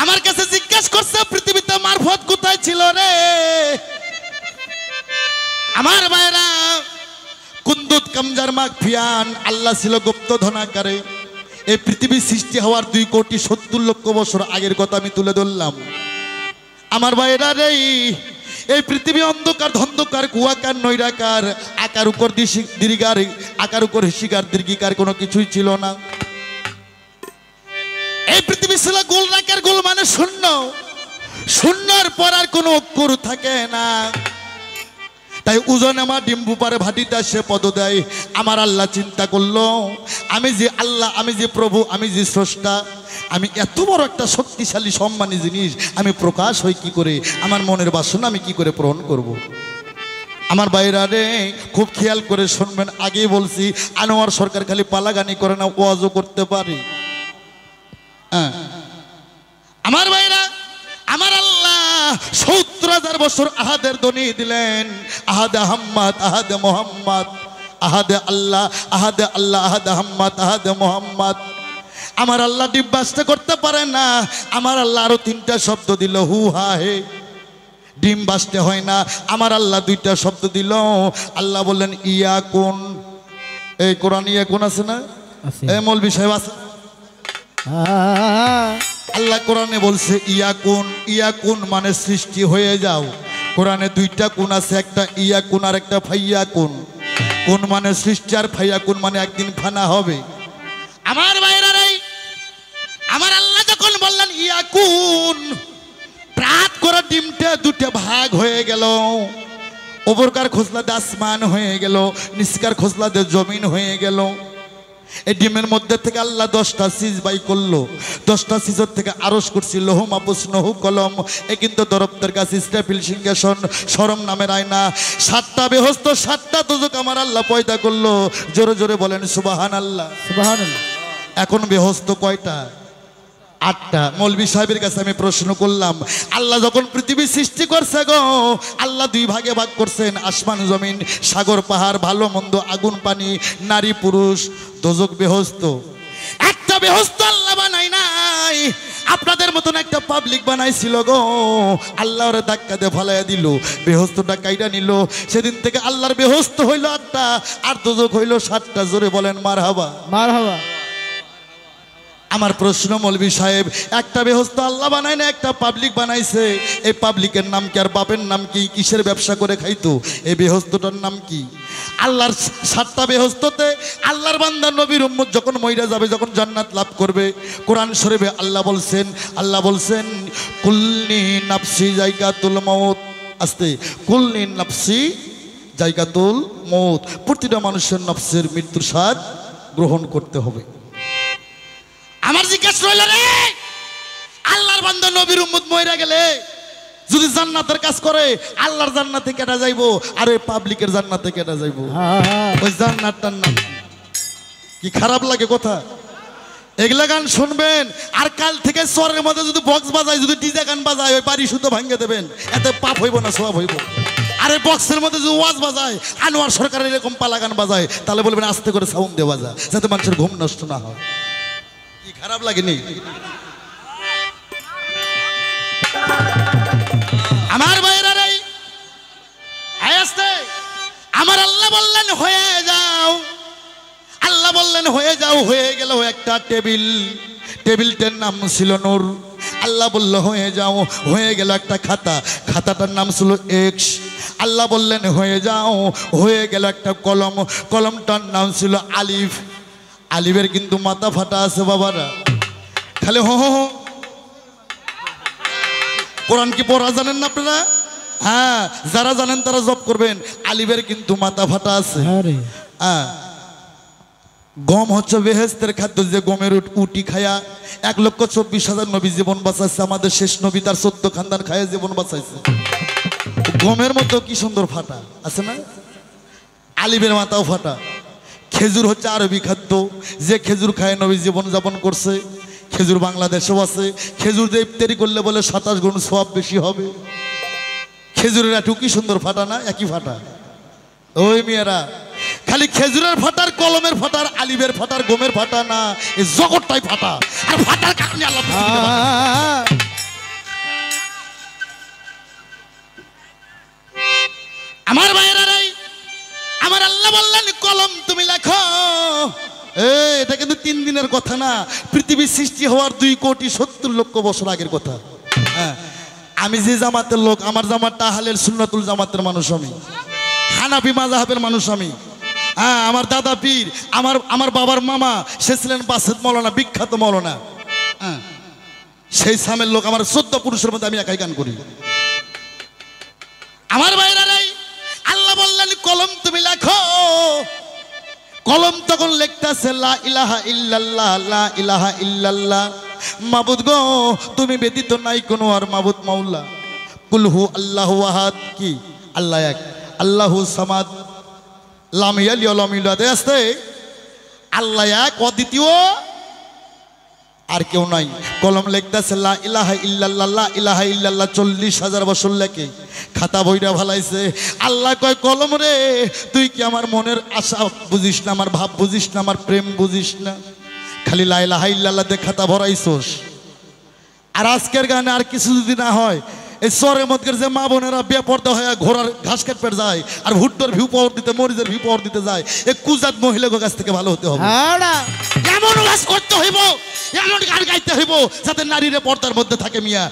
আমার কাছে জিজ্ঞাসা করছে পৃথিবীতে মারফত কোথায় ছিল রে? আমার ভাইয়েরা কুন্দুত কামজার মাগফিয়ান, আল্লাহ ছিল গুপ্ত ধনাকারে। এই পৃথিবী সৃষ্টি হওয়ার 2,70,00,000 বছর আগের কথা আমি তুলে ধরলাম। আমার ভাইয়েরা রে, এই পৃথিবী অন্ধকার ধন্ধকার কুয়াকার নৈরাকার, আকার উপর দীর্ঘার, আকার উপর হিসিকার দীর্ঘিকার কোনো কিছুই ছিল না। এই পৃথিবী ছিল গোলরাকার, গোল মানে শূন্য। শূন্যর পর আর কোনো অক্ষর থাকে না। তাই ওজন আমার ডিম্বু পারে ভাটিটা সে পদ দেয়। আমার আল্লাহ চিন্তা করলো, আমি যে আল্লাহ, আমি যে প্রভু, আমি যে স্রষ্টা, আমি এত বড় একটা শক্তিশালী সম্মানী জিনিস আমি প্রকাশ হই কি করে? আমার মনের বাসনা আমি কি করে পূরণ করব? আমার বাইরা রে খুব খেয়াল করে শুনবেন। আগেই বলছি আনোয়ার সরকার খালি পালাগানি করে না, ওয়াজও করতে পারে। আমার ভাইরা, আমার আল্লাহ 70,000 বছর আহাদের ধ্বনি দিলেন। আহাদে আহম্মদ, আহাদে মোহাম্মদ, আহাদে আল্লাহ, আহাদে আল্লাহ, আহাদে আহম্মদ, আহাদে মোহাম্মদ। আমার আল্লাহ ডিব্বাসটা করতে পারে না। আমার আল্লাহ আরো 3টা শব্দ দিল, হু হা হে। ডিম বাসতে হয় না। আমার আল্লাহ 2টা শব্দ দিল। আল্লাহ বললেন ইয়াকুন। এই কোরআন ইয়াকুন আছে না? এই মৌলভী সাহেব আছে। আল্লাহ কোরআনে বলছে ইয়াকুন। ইয়াকুন মানে সৃষ্টি হয়ে যাও। কোরআনে 2টা কুন আছে, একটা ইয়াকুন আর একটা ফাইয়াকুন। কুন মানে সৃষ্টি, আর ফাইয়াকুন মানে একদিন ফানা হবে। আমার ভাইরা রে, আমার আল্লাহ যখন বললেন ইয়াকুন, প্রাত করে ডিমটা 2টা ভাগ হয়ে গেল। ওপরকার খোসলাতে আসমান হয়ে গেল, নিচকার খোসলাতে জমিন হয়ে গেল। এই ডিমের মধ্যে থেকে আল্লাহ 10টা সিজ বাই করলো। 10টা সিজর থেকে আরশ করছি, লৌহ মাহফুজ, নহু কলম, এ কিন্তু দরপ্তর গাছ, ইসরাফিল, সিংহাসন, শরম নামের আয়না। 7টা বেহস্ত, 7টা দোজক আমার আল্লাহ পয়দা করলো। জোরে জোরে বলেন সুবহানাল্লাহ, সুবহানাল্লাহ। এখন বেহস্ত কয়টা? 8টা। মৌলভী সাহেবের কাছে আমি প্রশ্ন করলাম, আল্লাহ যখন পৃথিবী সৃষ্টি করছে গো, আল্লাহ 2 ভাগে ভাগ করছেন, আসমান জমিন, সাগর পাহাড়, ভালো মন্দ, আগুন পানি, নারী পুরুষ, দোজক বেহস্ত। একটা বেহস্ত আল্লাহ বানাই নাই, আপনাদের মতন একটা পাবলিক বানাইছিল গো। আল্লাহ ওরে ধাক্কা দিয়ে ফালাইয়া দিল, বেহস্তটা কাইটা নিল। সেদিন থেকে আল্লাহর বেহস্ত হইল 8টা, আর দোজক হইল 7টা। জোরে বলেন মারহাবা, মারহাবা। আমার প্রশ্ন মৌলভী সাহেব, একটা বেহস্ত আল্লাহ বানায় না, একটা পাবলিক বানাইছে। এই পাবলিকের নাম কি আর বাপের নাম কি? কিসের ব্যবসা করে খাইতো? এই বেহস্তটার নাম কি? আল্লাহর 7টা বেহস্ততে আল্লাহর বান্দা নবীর উম্মত যখন মইরা যাবে, যখন জান্নাত লাভ করবে, কোরআন শরীফে আল্লাহ বলছেন কুল্লি নাফসি জায়গাতুল মউত। আস্তে, কুল্লি নাফসি জায়গাতুল মউত। প্রতিটা মানুষের নফসের মৃত্যুর স্বাদ গ্রহণ করতে হবে। আমার জিজ্ঞাসা রইল রে, আল্লাহর বান্দা নবীর উম্মত মইরা গেলে যদি জান্নাতের কাজ করে, আল্লাহর জান্নাতে কেটা যাইবো, আর ওই পাবলিকের জান্নাতে কেটা যাইবো? ওই জান্নাতটার নাম কি? খারাপ লাগে কথা? এগুলা গান শুনবেন, আর কাল থেকে চরের মধ্যে যদি বক্স বাজায়, যদি ডিজে গান বাজায়, ওই বাড়ি শুধু ভাঙ্গে দেবেন। এতে পাপ হইব না সওয়াব হইব। আর এই বক্সের মধ্যে যদি ওয়াজ বাজায়, আনোয়ার সরকারের এরকম পালা গান বাজায়, তাহলে বলবেন আস্তে করে সাউন্ড দিয়ে বাজা, যাতে মানুষের ঘুম নষ্ট না হয়। কি খারাপ লাগেনি? আমার ভাইরা রে, আস্তে, আমার আল্লাহ বললেন হয়ে যাও। আল্লাহ বললেন হয়ে যাও, হয়ে গেল একটা টেবিল। টেবিলটার নাম ছিল নূর। আল্লাহ বলল হয়ে যাও, হয়ে গেল একটা খাতা। খাতাটার নাম ছিল এক্স। আল্লাহ বললেন হয়ে যাও, হয়ে গেল একটা কলম। কলমটার নাম ছিল আলিফ। আলিফের কিন্তু মাথা ফাটা আছে বাবারা, খালি হো হো হো। কোরআন কি পড়া জানেন না আপনারা? হ্যাঁ, যারা জানেন তারা জব করবেন। আলিফের কিন্তু মাথা ফাটা আছে। হ্যাঁ, গম হচ্ছে বেহেস্তের খাদ্য, যে গমের উটি খায়া 1,24,000 নবী জীবন বাঁচাইছে। আমাদের শেষ নবী তার 14 খানদান খায়া জীবন বাঁচাইছে। গমের মতো কি সুন্দর ফাটা আছে না? আলিফের মাথাও ফাটা। খেজুর হচ্ছে আরবি খাদ্য, যে খেজুর খায় নবী জীবন যাপন করছে। খেজুর বাংলাদেশেও আছে। খেজুর দিয়ে ইফতারি করলে বলে 27 গুণ সওয়াব বেশি হবে। খেজুরের একটু কি সুন্দর ফাটা না? একই ফাটা। ওই মেয়েরা খালি খেজুরের ফাটার, কলমের ফাটার, আলিফের ফাটার, গমের ফাটা না, এই জগৎটাই ফাটা। আর ফাটার কারণে আল্লাহ আমার ভাইয়েরা রে, আমার আল্লাহ বললেন কলম তুমি লেখো। এটা কিন্তু 3 দিনের কথা না, পৃথিবীর সৃষ্টি হওয়ার 2,70,00,000 বছর আগের কথা। হ্যাঁ, আমি যে জামাতের লোক, আমার জামাতটা আহলের সুন্নাতুল জামাতের মানুষ, আমি হানাফি মাযহাবের মানুষ। আমি হ্যাঁ, আমার দাদা পীর, আমার বাবার মামা, সে ছিলেন বাসেত মৌলানা, বিখ্যাত মৌলানা। হ্যাঁ, সেই সামের লোক। আমার 14 পুরুষের মধ্যে আমি একাই গান করি। আমার ভাইরা রে, আল্লাহ বললেন কলম তুমি লেখো। কলম তখন লিখতেছে লা ইলাহা ইল্লাল্লাহ, লা ইলাহা ইল্লাল্লাহ। মাবুদ গো, তুমি ব্যতীত নাই কোনো আর মাবুদ মাওলা। কুল হু আল্লাহু আহাদ, কি আল্লাহ এক, আল্লাহু সামাদ, লাম ইয়ালিদ ওয়া লাম ইউলাদ। আছে আল্লাহ এক, অদ্বিতীয়, আর কেউ নাই। কলম লিখতেছে লা ইলাহা ইল্লাল্লাহ, লা ইলাহা ইল্লাল্লাহ। 40,000 বছর লেখে, খাতা বইটা ভালাইছে। আল্লাহ কয় কলম রে, তুই কি আমার মনের আশা বুঝিস না, আমার ভাব বুঝিস না, আমার প্রেম বুঝিস না? খালি লা ইলাহা ইল্লাল্লাহ দিয়ে খাতা ভরাইছোস। আর আজকের গানে আর কিছু যদি না হয়, এই চরের মধ্যে যে মা বোনেরা বেপর্দা হয়ে ঘোড়ার ঘাস কাটতে যায়, আর ভুট্টোর ভিউ পাওয়ার দিতে, মরিচের ভিউ পাওয়ার দিতে যায়, এই কুজাত মহিলাদের কাছ থেকে ভালো হতে হবে। এমন ওয়াজ করতে হইব, এমন গান গাইতে হইব যাতে নারীরা পর্দার মধ্যে থাকে। মিয়া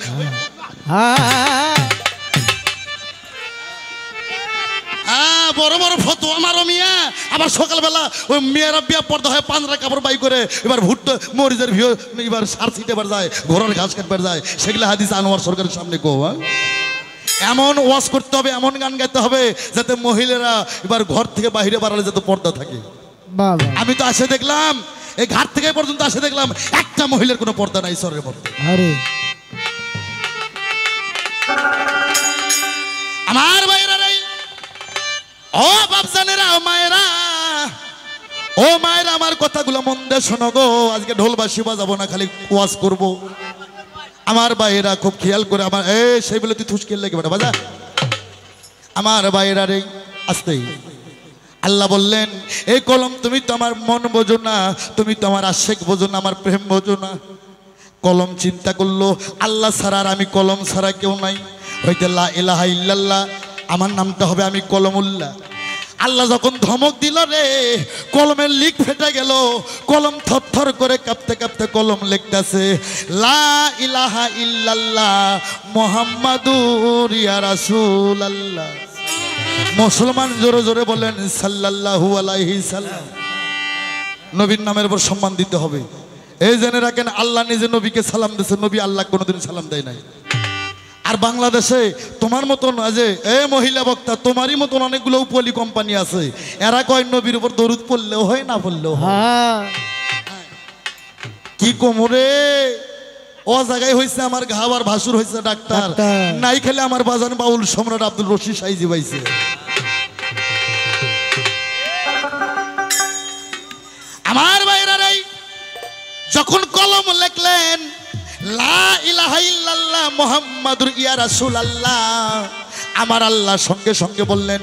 বড় বড় ফতোয়া মারো মিয়া, আবার সকালবেলা ওই মেয়েরা বিয়া পর্দা হয়, পাঞ্জরা কাপড় বাই করে এবার ভুট্টো মরিচের ভিউ, এবার সার ছিটে বার যায়, ঘোড়ার ঘাস কাটবার যায়। সেগুলো হাদিস আনোয়ার সরকারের সামনে কো। এমন ওয়াজ করতে হবে, এমন গান গাইতে হবে যাতে মহিলারা এবার ঘর থেকে বাইরে বাড়ালে যাতে পর্দা থাকে। আমি তো আসে দেখলাম, এই ঘাট থেকে পর্যন্ত আসে দেখলাম একটা মহিলার কোনো পর্দা নাই সরের মধ্যে। আমার ভাইরা রে, ও বাপজানেরা, ও মায়েরা, ও মায়েরা, আমার কথাগুলো মন দিয়ে শোনো গো। আজকে ঢোলবাসি বাজাবো না, খালি ওয়াজ করব। আমার ভাইয়েরা খুব খেয়াল করে, আমার সেই বলে তুই থুসকেল লেগে বেটা বাজা। আমার ভাইয়েরা রে, আসতেই আল্লাহ বললেন এই কলম তুমি তো আমার মন বোঝো না, তুমি তো আমার আশেক বোঝো না, আমার প্রেম বোঝো না। কলম চিন্তা করলো আল্লাহ ছাড়া আর আমি কলম ছাড়া কেউ নাই, হইতে লা ইলাহা ইল্লাল্লাহ, আমার নামটা হবে আমি কলমুল্লাহ। আল্লাহ যখন ধমক দিল রে, কলমের লিক ফেটে গেল। কলম থরথর করে কাঁপতে কাঁপতে কলম লিখতেছে লা ইলাহা ইল্লাল্লাহ মুহাম্মাদুর ইয়া রাসূলুল্লাহ। মুসলমান জোরে জোরে বলেন সাল্লাল্লাহু আলাইহি সাল্লাম। নবীর নামের উপর সম্মান দিতে হবে। এই জেনে রাখেন, আল্লাহ নিজে নবীকে সালাম দিয়েছে, নবী আল্লাহ কোনোদিন সালাম দেয় নাই। আর বাংলাদেশে তোমার মতন যে মহিলা বক্তা, তোমারই মতন অনেকগুলো উপলি কোম্পানি আছে, এরা কয় নবীর উপর দরুদ পড়লেও হয়, না পড়লেও হয়। কি কোমরে ও জায়গায় হয়েছে আমার ঘাবার ভাসুর হয়েছে ডাক্তার, নাই খেলে আমার বাজান বাউল সম্রাট আব্দুল রশিদ সাইজি পাইছে। আমার ভাইরা রে, যখন কলম লেখলেন লা ইলাহা ইল্লাল্লাহ মুহাম্মাদুর ইয়া রাসূলুল্লাহ, আমার আল্লাহ সঙ্গে সঙ্গে বললেন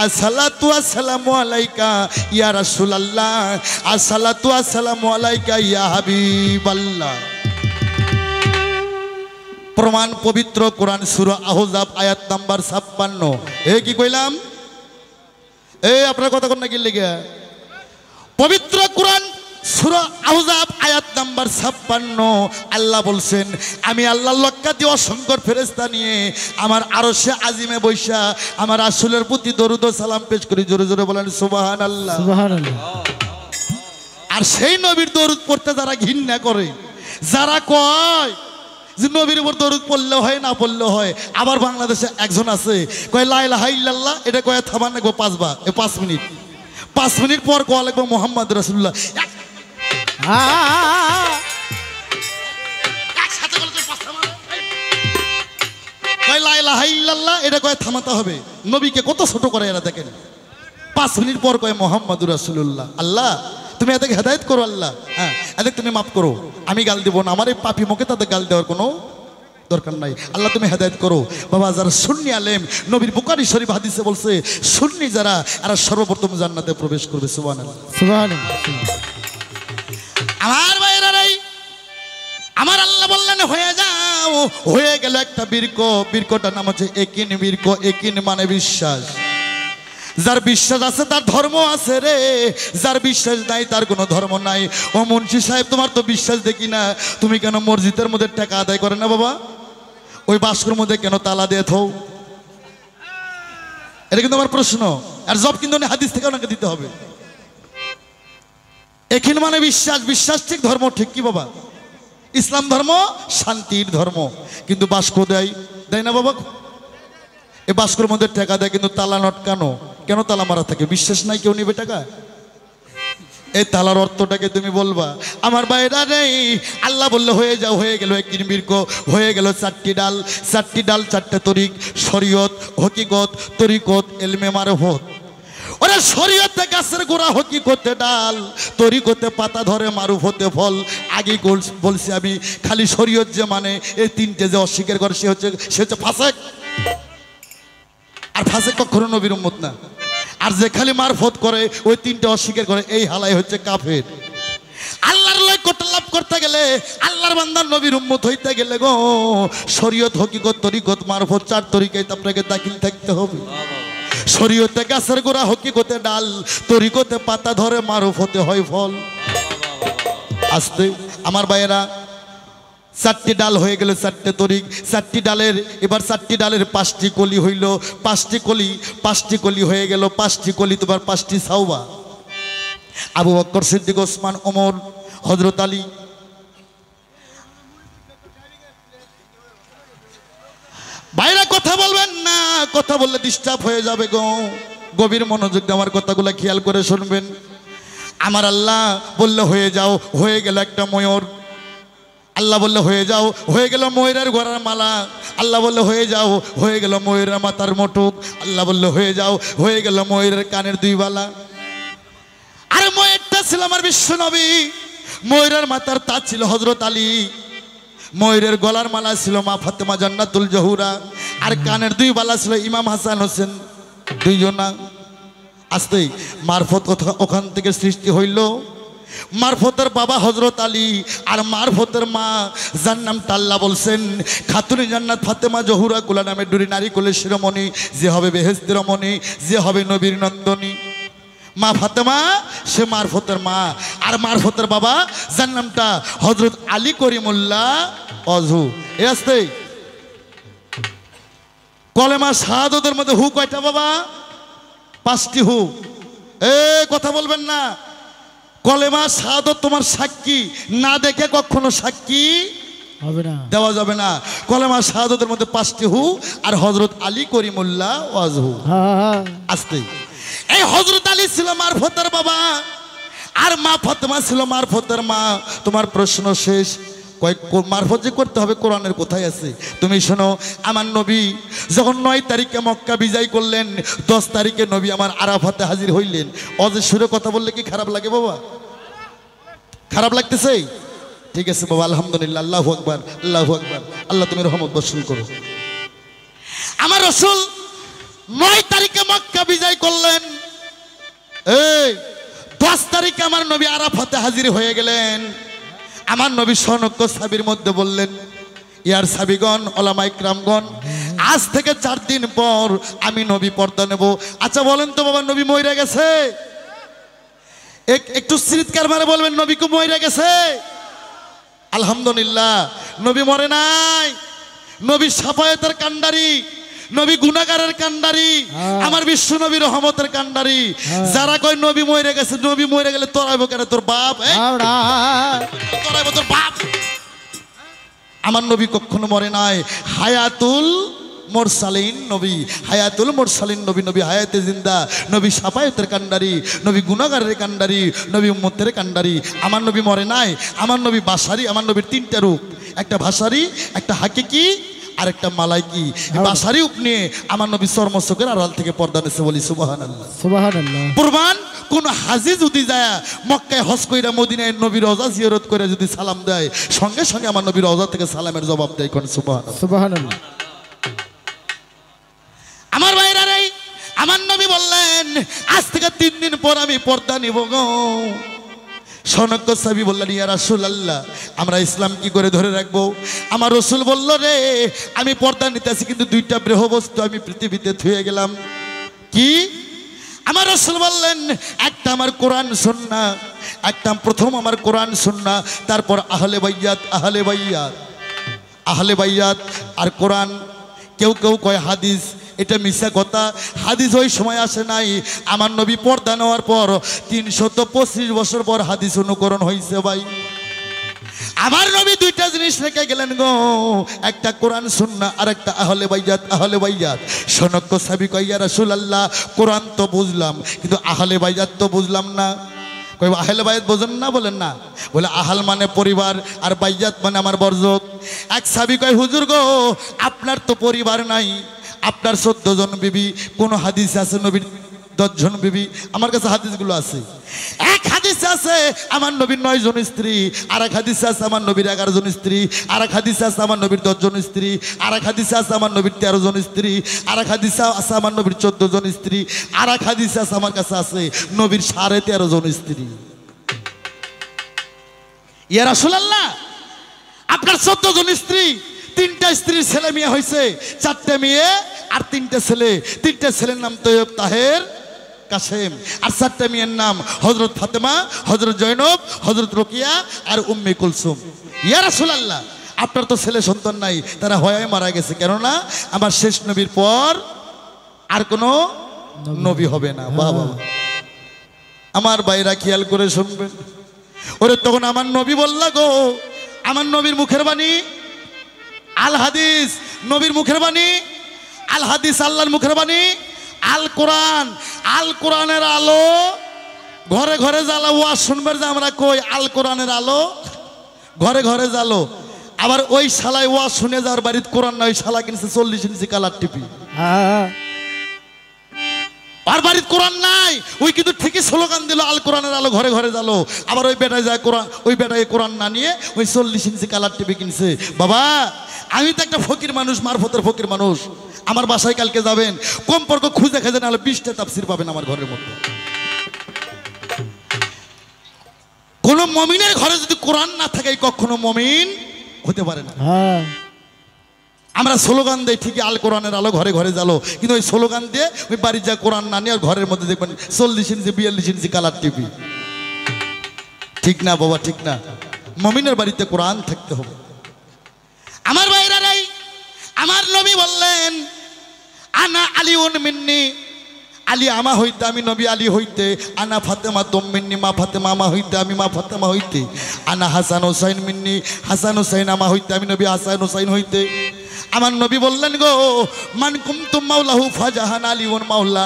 আসসালাতু আসসালামু আলাইকা ইয়া রাসূলুল্লাহ, আসসালাতু আসসালামু আলাইকা ইয়া হাবিবাল্লাহ। প্রমাণ পবিত্র কোরআন সূরা আহজাব আয়াত নাম্বার 56। কি কইলাম? আপনার কথা কোন নাকি লেগে পবিত্র কোরআন সূরা আহজাব আয়াত নাম্বার 56 আল্লাহ বলছেন আমি আল্লাহর লক্ষাধিক অসংখ্য ফেরেশতা নিয়ে আমার আরশে আজিমে বৈশা আমার রাসূলের প্রতি দরুদ ও সালাম পেশ করি। জোরে জোরে বলেন সুবহানাল্লাহ। সুবহানাল্লাহ। আর সেই নবীর দরুদ পড়তে যারা ঘৃণা করে, যারা কয় যে নবীর উপর দরুদ পড়লে হয় না পড়লে হয়, আবার বাংলাদেশে একজন আছে কয় লা ইলাহা ইল্লাল্লাহ, এটা কয় থামান লাগবো 5 মিনিট, 5 মিনিট পর কয়া লাগবো মুহাম্মদ রাসূলুল্লাহ। একসাথে বলে তুই 5 থামাবে, কয় লা ইলাহা ইল্লাল্লাহ, এটা কয় থামাতে হবে। নবীকে কত ছোট করে এরা দেখেন। 5 মিনিট পর কয় মুহাম্মদুর রাসূলুল্লাহ। আল্লাহ তুমি এদেরকে হেদায়েত করো, আল্লাহ হ্যাঁ এদের তুমি মাফ করো, আমি গাল দিব না, আমার এই পাপী মুখে তাদের গাল দেওয়ার কোনো দরকার নাই, আল্লাহ তুমি হেদায়েত করো। বাবা যারা সুন্নি আলেম, নবীর বুখারী শরীফ হাদিসে বলছে সুন্নি যারা এরা সর্বপ্রথম জান্নাতে প্রবেশ করবে। সুবহানাল্লাহ সুবহানাল্লাহ। আমার ভাইরা রে, আমার আল্লাহ বললেন হয়ে যাও, হয়ে গেল একটা বৃক্ষ, বৃক্ষটার নাম হচ্ছে একিন বৃক্ষ। একিন মানে বিশ্বাস, যার বিশ্বাস আছে তার ধর্ম আছে রে, যার বিশ্বাস নাই তার কোনো ধর্ম নাই। ও মুন্সি সাহেব তোমার তো বিশ্বাস দেখি না, তুমি কেন মসজিদের মধ্যে টাকা আদায় করে না বাবা? ওই বাস্কর মধ্যে কেন তালা দিয়ে থো? এটা কিন্তু আমার প্রশ্ন। আর জব কিন্তু হাদিস থেকে ওনাকে দিতে হবে। এখানে মানে বিশ্বাস, বিশ্বাস ঠিক, ধর্ম ঠিক। কি বাবা? ইসলাম ধর্ম শান্তির ধর্ম, কিন্তু বাস্ক দেয় না বাবা? এই বাস্কর মধ্যে টাকা দেয় কিন্তু তালা নটকানো, কেন তালা মারা থাকে? বিশ্বাস নাই কেউ নিবে টাকা? এই তালার অর্থটাকে তুমি বলবা? আমার বাইরা নেই, আল্লাহ বললে হয়ে যাও, হয়ে গেল একদিন বীর্ঘ, হয়ে গেল 4টি ডাল, 4টি ডাল 4টে তরিক, শরীয়ত, হকিকত, তরিকত, এলমে মারফত। ওরে শরীয়তে গাছের গোড়া, হকিকতে ডাল, তরিকতে পাতা ধরে, মারুফতে ফল। আগে বলছি আমি, খালি শরীয়ত যে মানে এই 3টে যে অস্বীকার করে সে হচ্ছে ফাসেক। আর ফাসেক কখনো নবীর উম্মত না। আর যে খালি মারফত করে ওই 3টে অস্বীকার করে, এই হালাই হচ্ছে কাফের। আল্লাহর লক্ষ্যটা লাভ করতে গেলে, আল্লাহর বান্দার নবীর উম্মত হইতে গেলে গো, শরীয়ত, হকিকত, তরিকত, মারফত 4 তরিকায় আপনাকে দাখিল থাকতে হবে। শরীয়তে গাছের গোড়া, হকিকতে ডাল, তরিকতে পাতা ধরে, মারফতে হয় ফল। আস্তে আমার ভাইয়েরা, 4টি ডাল হয়ে গেল, 4টে তরিক, 4টি ডালের, এবার 4টি ডালের 5টি কলি হইল, 5টি কলি হয়ে গেল, 5টি কলি তোমার 5টি সাওবা। আবু বকর সিদ্দিক, ওসমান, ওমর, হযরত আলী। ভাইরা কথা বলবেন না, কথা বললে ডিস্টার্ব হয়ে যাবে গো। গভীর মনোযোগ দিয়ে আমার কথাগুলো খেয়াল করে শুনবেন। আমার আল্লাহ বললে হয়ে যাও, হয়ে গেল একটা ময়ূর। আল্লাহ বললে হয়ে যাও, হয়ে গেল ময়ূরের গলার মালা। আল্লাহ বললে হয়ে যাও, হয়ে গেল ময়ূরের মাথার মুটুক। আল্লাহ বললে হয়ে যাও, হয়ে গেল ময়ূরের কানের 2 বালা। আরে ময়ূরটা ছিল আমার বিশ্ব নবী, ময়ূরের মাথার তাজ ছিল হযরত আলী, ময়ূরের গলার মালা ছিল মা ফাতেমা জান্নাতুল জহুরা, আর কানের 2 বালা ছিল ইমাম হাসান হোসেন, 2 জনা। আসতেই মারফত ওখান থেকে সৃষ্টি হইল। মারফতের বাবা হযরত আলী, আর মারফতের মা যার নামটা আল্লাহ বলছেন খাতুনে জান্নাত ফাতেমা জহুরা কুলা নামে ডুরি, নারী কোলের শিরোমণি, যে হবে বেহেশতের রমণী, যে হবে নবীর নন্দনী। মা ফাতেমা সে মারফতের মা, আর মারফতের বাবা যার নামটা হযরত আলী করিমুল্লাহ অজু। এ আসতে কলেমা শাহাদাতের মধ্যে হু কয়টা বাবা? 5টি হু। কথা বলবেন না। কলেমা শাহাদাত তোমার সাক্ষী, না দেখে কখনো সাক্ষী হবে না, দেওয়া যাবে না। কলেমা শাহাদাতের মধ্যে 5টি হু, আর হযরত আলী করিমুল্লাহ ওয়াজহু। আসতে এই হযরত আলী ছিল মারফতের বাবা, আর মা ফাতেমা ছিল মারফতের মা। তোমার প্রশ্ন শেষ, মারফত যে করতে হবে কোরআনের কোথায় আছে? তুমি শোনো, আমার নবী যখন 9 তারিখে মক্কা বিজয় করলেন, 10 তারিখে নবী আমার আরাফাতে হাজির হইলেন। অজে সুরে কথা বললে কি খারাপ লাগে বাবা? খারাপ লাগতেছে? ঠিক আছে বাবা, আলহামদুলিল্লাহ, আল্লাহু আকবার, আল্লাহু আকবার। আল্লাহ তুমি রহমত বর্ষণ করো। আমার রাসূল 9 তারিখে মক্কা বিজয় করলেন, 10 তারিখে আমার নবী আরাফাতে হাজির হয়ে গেলেন। আমার নবী সনক্য সাবির মধ্যে বললেন, ইয়ার সাবিগণ, ওলামা ইকরামগণ, আজ থেকে 4 দিন পর আমি নবী পর্দা নেব। আচ্ছা বলেন তো বাবা, নবী মরে গেছে? একটু চিৎকার মারে বলবেন নবী কি মরে গেছে? আলহামদুলিল্লাহ, নবী মরে নাই। নবী সাফায়েতের কান্ডারি, নবী গুনাহগারের কান্ডারি, আমার বিশ্ব নবী রহমতের কান্ডারি। যারা কয় নবী মরে গেছে, নবী মরে গেলে তোরাইব কেন? তোর বাপ তোরাইব তোর বাপ। আমার নবী কখনো মরে নাই। হায়াতুল মুরসালিন নবী, হায়াতুল মুরসালিন নবী, নবী হায়াতে জিন্দা, নবী সাফায়েতের কান্ডারি, নবী গুনাহগারের কান্ডারি, নবী উম্মতের কান্ডারি। আমার নবী মরে নাই। আমার নবী বাশারি। আমার নবীর তিনটা রূপ, একটা ভাষারি, একটা হাকিকি, আর একটা মালাইকি। বাশারি রূপ নিয়ে আমার নবী চর্মচোখের আড়াল থেকে পর্দা নিছে। বলি সুবহানাল্লাহ, সুবহানাল্লাহ। প্রমাণ কোন হাজি যদি যায় মক্কায় হজ কইরা মদিনায় নবী রওজা জিয়ারত করে যদি সালাম দেয়, সঙ্গে সঙ্গে আমার নবী রওজা থেকে সালামের জবাব দেয়। কোন সুবহানাল্লাহ, সুবহানাল্লাহ। আমার ভাইরা রে, আমার নবী বললেন আজ থেকে 3 দিন পর আমি পর্দা নিব গো। সনক্য সাহাবী বললেন ইয়া রাসূলুল্লাহ, আমরা ইসলাম কি করে ধরে রাখবো? আমার রাসূল বলল রে, আমি পর্দা নিতেছি কিন্তু 2টা বস্তু আমি পৃথিবীতে থুয়ে গেলাম। কি? আমার রাসূল বললেন একটা আমার কোরআন সুন্নাহ, একটা প্রথম আমার কোরআন সুন্নাহ, তারপর আহলে বাইয়াত। আহলে বাইয়াত, আহলে বাইয়াত আর কোরআন। কেউ কেউ কয় হাদিস, এটা মিথ্যা কথা। হাদিস ওই সময় আসে নাই। আমার নবী পর্দা নেওয়ার পর 325 বছর পর হাদিস অনুকরণ হয়েছে ভাই। আমার নবী 2টা জিনিস রেখে গেলেন গো, একটা কোরআন সুন্নাহ আর একটা আহলে বাইয়াত। আহলে বাইয়াত। সনক্য সাহাবী কয় ইয়া রাসূলুল্লাহ, কোরআন তো বুঝলাম কিন্তু আহলে বাইয়াত তো বুঝলাম না। কই আহলে বাইয়াত বোঝেন না? বলেন না। বলে আহল মানে পরিবার আর বাইয়াত মানে আমার বর্জক। এক সাহাবী কয় হুজুর গো, আপনার তো পরিবার নাই, আপনার 14 জন বিবি। কোন হাদিস আছে নবীর 10 জন বিবি? আমার কাছে হাদিসগুলো আছে। এক হাদিস আছে আমার নবীর 9 জন স্ত্রী, আর এক হাদিস আছে আমার নবীর 11 জন স্ত্রী, আর এক হাদিস আছে আমার নবীর 10 জন স্ত্রী, আর এক হাদিস আছে আমার নবীর 13 জন স্ত্রী, আর এক হাদিস আছে আমার নবীর 14 জন স্ত্রী, আর এক হাদিস আছে আমার কাছে আছে নবীর 13.5 জন স্ত্রী। ইয়া রাসূলুল্লাহ, আপনার 14 জন স্ত্রী, 3টা স্ত্রীর ছেলে মেয়ে হয়েছে, 4টে মেয়ে আর 3টে ছেলে। 3টে ছেলের নাম তৈয়ব, তাহের, কাসেম, আর 4টে মেয়ের নাম হযরত ফাতেমা, হযরত জয়নব, হযরত রোকিয়া আর উম্মে কুলসুম। ইয়া রাসূলুল্লাহ, আপনার তো ছেলে সন্তান নাই, তারা হয়ে মারা গেছে, কেননা আমার শেষ নবীর পর আর কোনো নবী হবে না। বাবা, আমার ভাইরা খেয়াল করে শুনবেন। ওরে তখন আমার নবী বললা গো, আমার নবীর মুখের বাণী আল হাদিস, নবীর মুখের বাণী আল হাদিস, আল্লাহর মুখের বাণী আল কোরআন। আল কোরআনের আলো ঘরে ঘরে জ্বালা। ওয়াজ শুনবেন যে আমরা কই আল কোরআনের আলো ঘরে ঘরে জ্বালো। আবার ওই শালায় ওয়াজ শুনে যাওয়ার বাড়িতে কোরআন না, ওই শালা কিনছে 40 ইঞ্চি কালার টিপি। আর বাড়িতে কোরআন নাই, ওই কিন্তু ঠিকই স্লোগান দিল আল কোরআনের আলো ঘরে ঘরে জ্বালো। আবার ওই বেটায় যায় কোরআন, ওই বেটায় কোরআন না নিয়ে ওই 40 ইঞ্চি কালার টিভি কিনছে। বাবা, আমি তো একটা ফকির মানুষ, মারফতের ফকির মানুষ। আমার বাসায় কালকে যাবেন, সম্পর্ক খুঁজে খেজে নাহলে 20টা তাফসীর পাবেন আমার ঘরের মধ্যে। কোন মমিনের ঘরে যদি কোরআন না থাকে কখনো মমিন হতে পারে না। আমরা স্লোগান দেই ঠিকই আল কোরআনের আলো ঘরে ঘরে জ্বালো, কিন্তু ওই স্লোগান দিয়ে ওই বাড়ির যা কোরআন না নিয়ে ঘরের মধ্যে দেখবেন 40 ইঞ্চি 42 ইঞ্চি কালার টিভি। ঠিক না বাবা, ঠিক না? মমিনের বাড়িতে কোরআন থাকতে হবে। আমার ভাইরা রাই, আমার নবী বললেন আনা আলিউন মিন্নি, আলী আমা হইতে আমি নবী আলী হইতে, আনা ফাতেমা তুম মিন্নি, মা ফাতেমা আমা হইতে আমি মা ফাতেমা হইতে, আনা হাসান হোসাইন মিন্নি, হাসান হোসাইন আমা হইতে আমি নবী হাসান হোসাইন হইতে। আমার নবী বললেন গো, মান কুমতুম মাওলাহু ফাজাহান আলিউন মাওলা,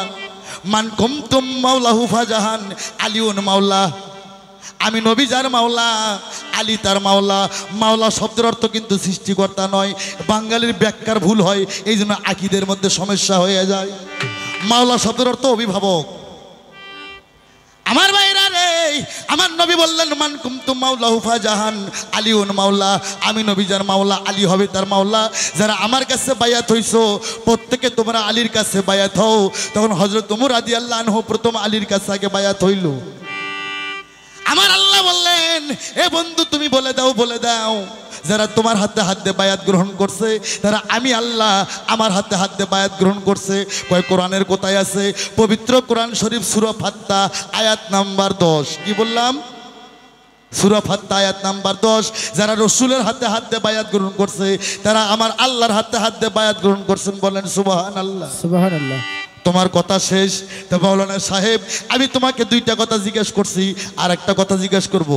মান কুমতুম মাওলাহু ফাজাহান আলিউন মাওলা। আমি নবী যার মাওলা, আলী তার মাওলা। মাওলা শব্দের অর্থ কিন্তু সৃষ্টিকর্তা নয়, বাঙালির ব্যাখ্যার ভুল হয়, এই জন্য আকীদের মধ্যে সমস্যা হয়ে যায়। মাওলা শব্দের অর্থ অভিভাবক। আমার ভাইরা রে, আমার নবী বললেন মান কুমতুম মাওলাহু ফাজাহান আলিউন মাওলা, আমি নবী যার মাওলা, আলী হবে তার মাওলা। যারা আমার কাছে বায়াত হইছো প্রত্যেকে তোমরা আলীর কাছে বায়াত হও। তখন হযরত ওমর রাদিয়াল্লাহু আনহু প্রথম আলীর কাছে আগে বায়াত হইল। আমার আল্লাহ বললেন, এ বন্ধু তুমি বলে দাও, বলে দাও যারা তোমার হাতে হাত দিয়ে বায়াত গ্রহণ করছে তারা আমি আল্লাহ আমার হাতে হাত দিয়ে বায়াত গ্রহণ করছে। কয় কোরআনের কোথায় আছে? পবিত্র কোরআন শরীফ সূরা ফাত্তা আয়াত নাম্বার 10। কি বললাম? সূরা ফাত্তা আয়াত নাম্বার 10। যারা রসুলের হাতে হাত দিয়ে বায়াত গ্রহণ করছে তারা আমার আল্লাহর হাতে হাত দিয়ে বায়াত গ্রহণ করছেন। বলেন সুবহানাল্লাহ। সুবহানাল্লাহ। তোমার কথা শেষ। তো মাওলানা সাহেব আমি তোমাকে দুইটা কথা জিজ্ঞেস করছি, আর একটা কথা জিজ্ঞেস করব।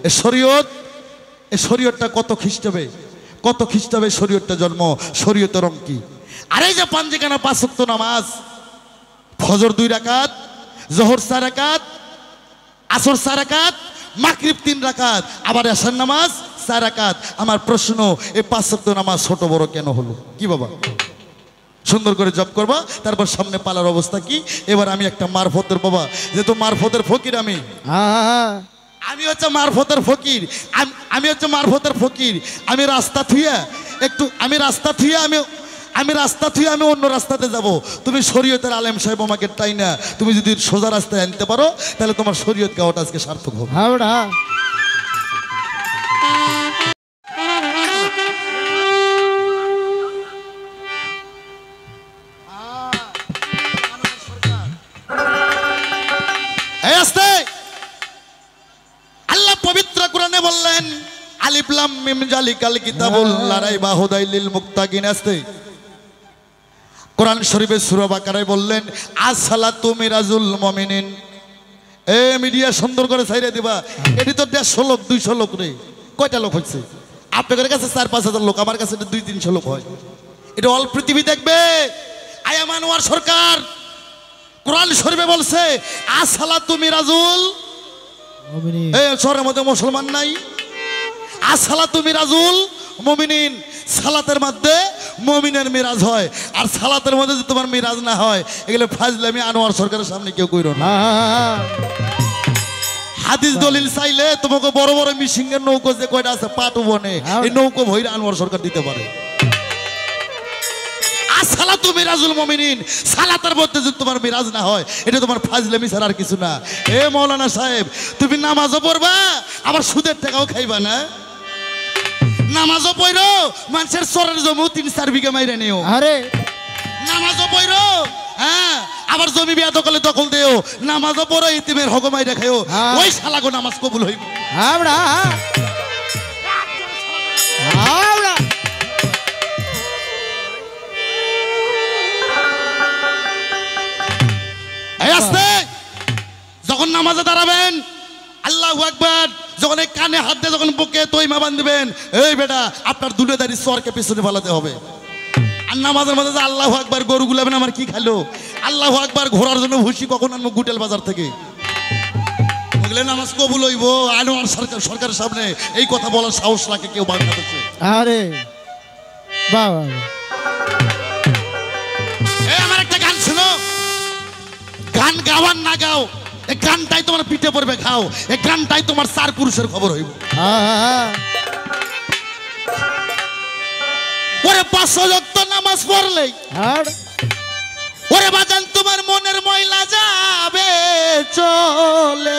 এ শরীয়তটা কত খ্রিস্টাব্দে শরীয়তটা জন্ম, শরীয়তের রং কি? আর এই যে পাঞ্জিখানা 5 ওয়াক্ত নামাজ, ফজর 2 রাকাত, জোহর 4 রাকাত, আসর 4 রাকাত, মাগরিব 3 রাকাত, আবার এশার নামাজ 4 রাকাত। আমার প্রশ্ন, এই 5 ওয়াক্ত নামাজ ছোট বড় কেন হলো? কি বাবা? সুন্দর করে জব করবা, তারপর সামনে পালার অবস্থা কি? এবার আমি একটা মারফতের বাবা, যেহেতু মারফতের ফকির আমি হচ্ছে মারফতের ফকির, আমি রাস্তা থুইয়া আমি অন্য রাস্তাতে যাব। তুমি শরীয়তের আলেম সাহেব আমাকে টাই না, তুমি যদি সোজা রাস্তায় আনতে পারো তাহলে তোমার শরীয়ত গাওয়াটা আজকে সার্থক হবে। আল্লাহ পবিত্র কোরআনে বললেন আলিফ লাম মিম জালিকাল কিতাবুল লা রাইবা হুদাল লিল মুত্তাকিন। আস্তে কোরআন শরীফে সূরা বাকারায় বললেন আসসালাতু মিরাজুল মুমিনিন। এ মিডিয়া সুন্দর করে ছাইরে দিবা, এটি তো 150 লোক 200 লোক রে। কয়টা লোক হচ্ছে? আপনাদের কাছে 4-5 হাজার লোক, আমার কাছে 200-300 লোক হয়। এটা অল পৃথিবী দেখবে। আয়াম আনোয়ার সরকার কোরআন শরীফে বলছে আসসালাতু মিরাজুল মুমিনিন। এই শহরের মধ্যে মুসলমান নাই? আসসালাতু মিরাজুল মুমিনিন, সালাতের মধ্যে মুমিনের মিরাজ হয়। আর সালাতের মধ্যে যদি তোমার মিরাজ না হয় এগুলো ফাজলামি আনোয়ার সরকারের সামনে কেউ কইরো না। হাদিস দলিল চাইলে তোমাকে বড় বড় মিশিংয়ের নৌকো যে কয়টা আছে পাটু বনে, এই নৌকো ভইরা আনোয়ার সরকার দিতে পারে। আসসালাতু মিরাজুল মুমিনিন, সালাতের মধ্যে যদি তোমার মিরাজ না হয় এটা তোমার ফাজলামি ছাড়া আর কিছু না। এ মাওলানা সাহেব, তুমি নামাজও পড়বা আবার সুদের টাকাও খাইবা না? নামাজও পড়ো, মানুষের চরের জমিও 3-4 বিঘা মাইরে নিও। আরে নামাজও পড়ো, হ্যাঁ, আবার জমি বিয়া দখলে দখল দেও। নামাজও পড়ো, ইতিমের হক মাইরে খাইও। ওই শালাগো নামাজ কবুল হইব। যখন নামাজে দাঁড়াবেন আল্লাহু আকবার, যখন এই কানে হাত দিয়ে যখন বুকে তৈমা বাঁধবেন, এই বেটা আপনার দুনিয়াদারি চরকে পিছনে ফেলাতে হবে। আর নামাজের মধ্যে আল্লাহু আকবার, গরু গুলাবেন আমার কি খাইলো, আল্লাহু আকবার ঘোরার জন্য ভুসি কখন আনবো গুটেল বাজার থেকে, বুঝলে নামাজ কবুল হইব। আনোয়ার সরকারের সামনে এই কথা বলার সাহস রাখে কেউ বাংলাদেশে? আরে বাবা, এই আমার একটা গান শোনো, গান গাওয়ার না গাও, এই গানটাই তোমার পিঠে পড়বে খাও, এই গানটাই তোমার 4 পুরুষের খবর হইব। ওরে 5 ওয়াক্ত নামাজ পড়লেই ওরে বাজান তোমার মনের ময়লা যাবে চলে।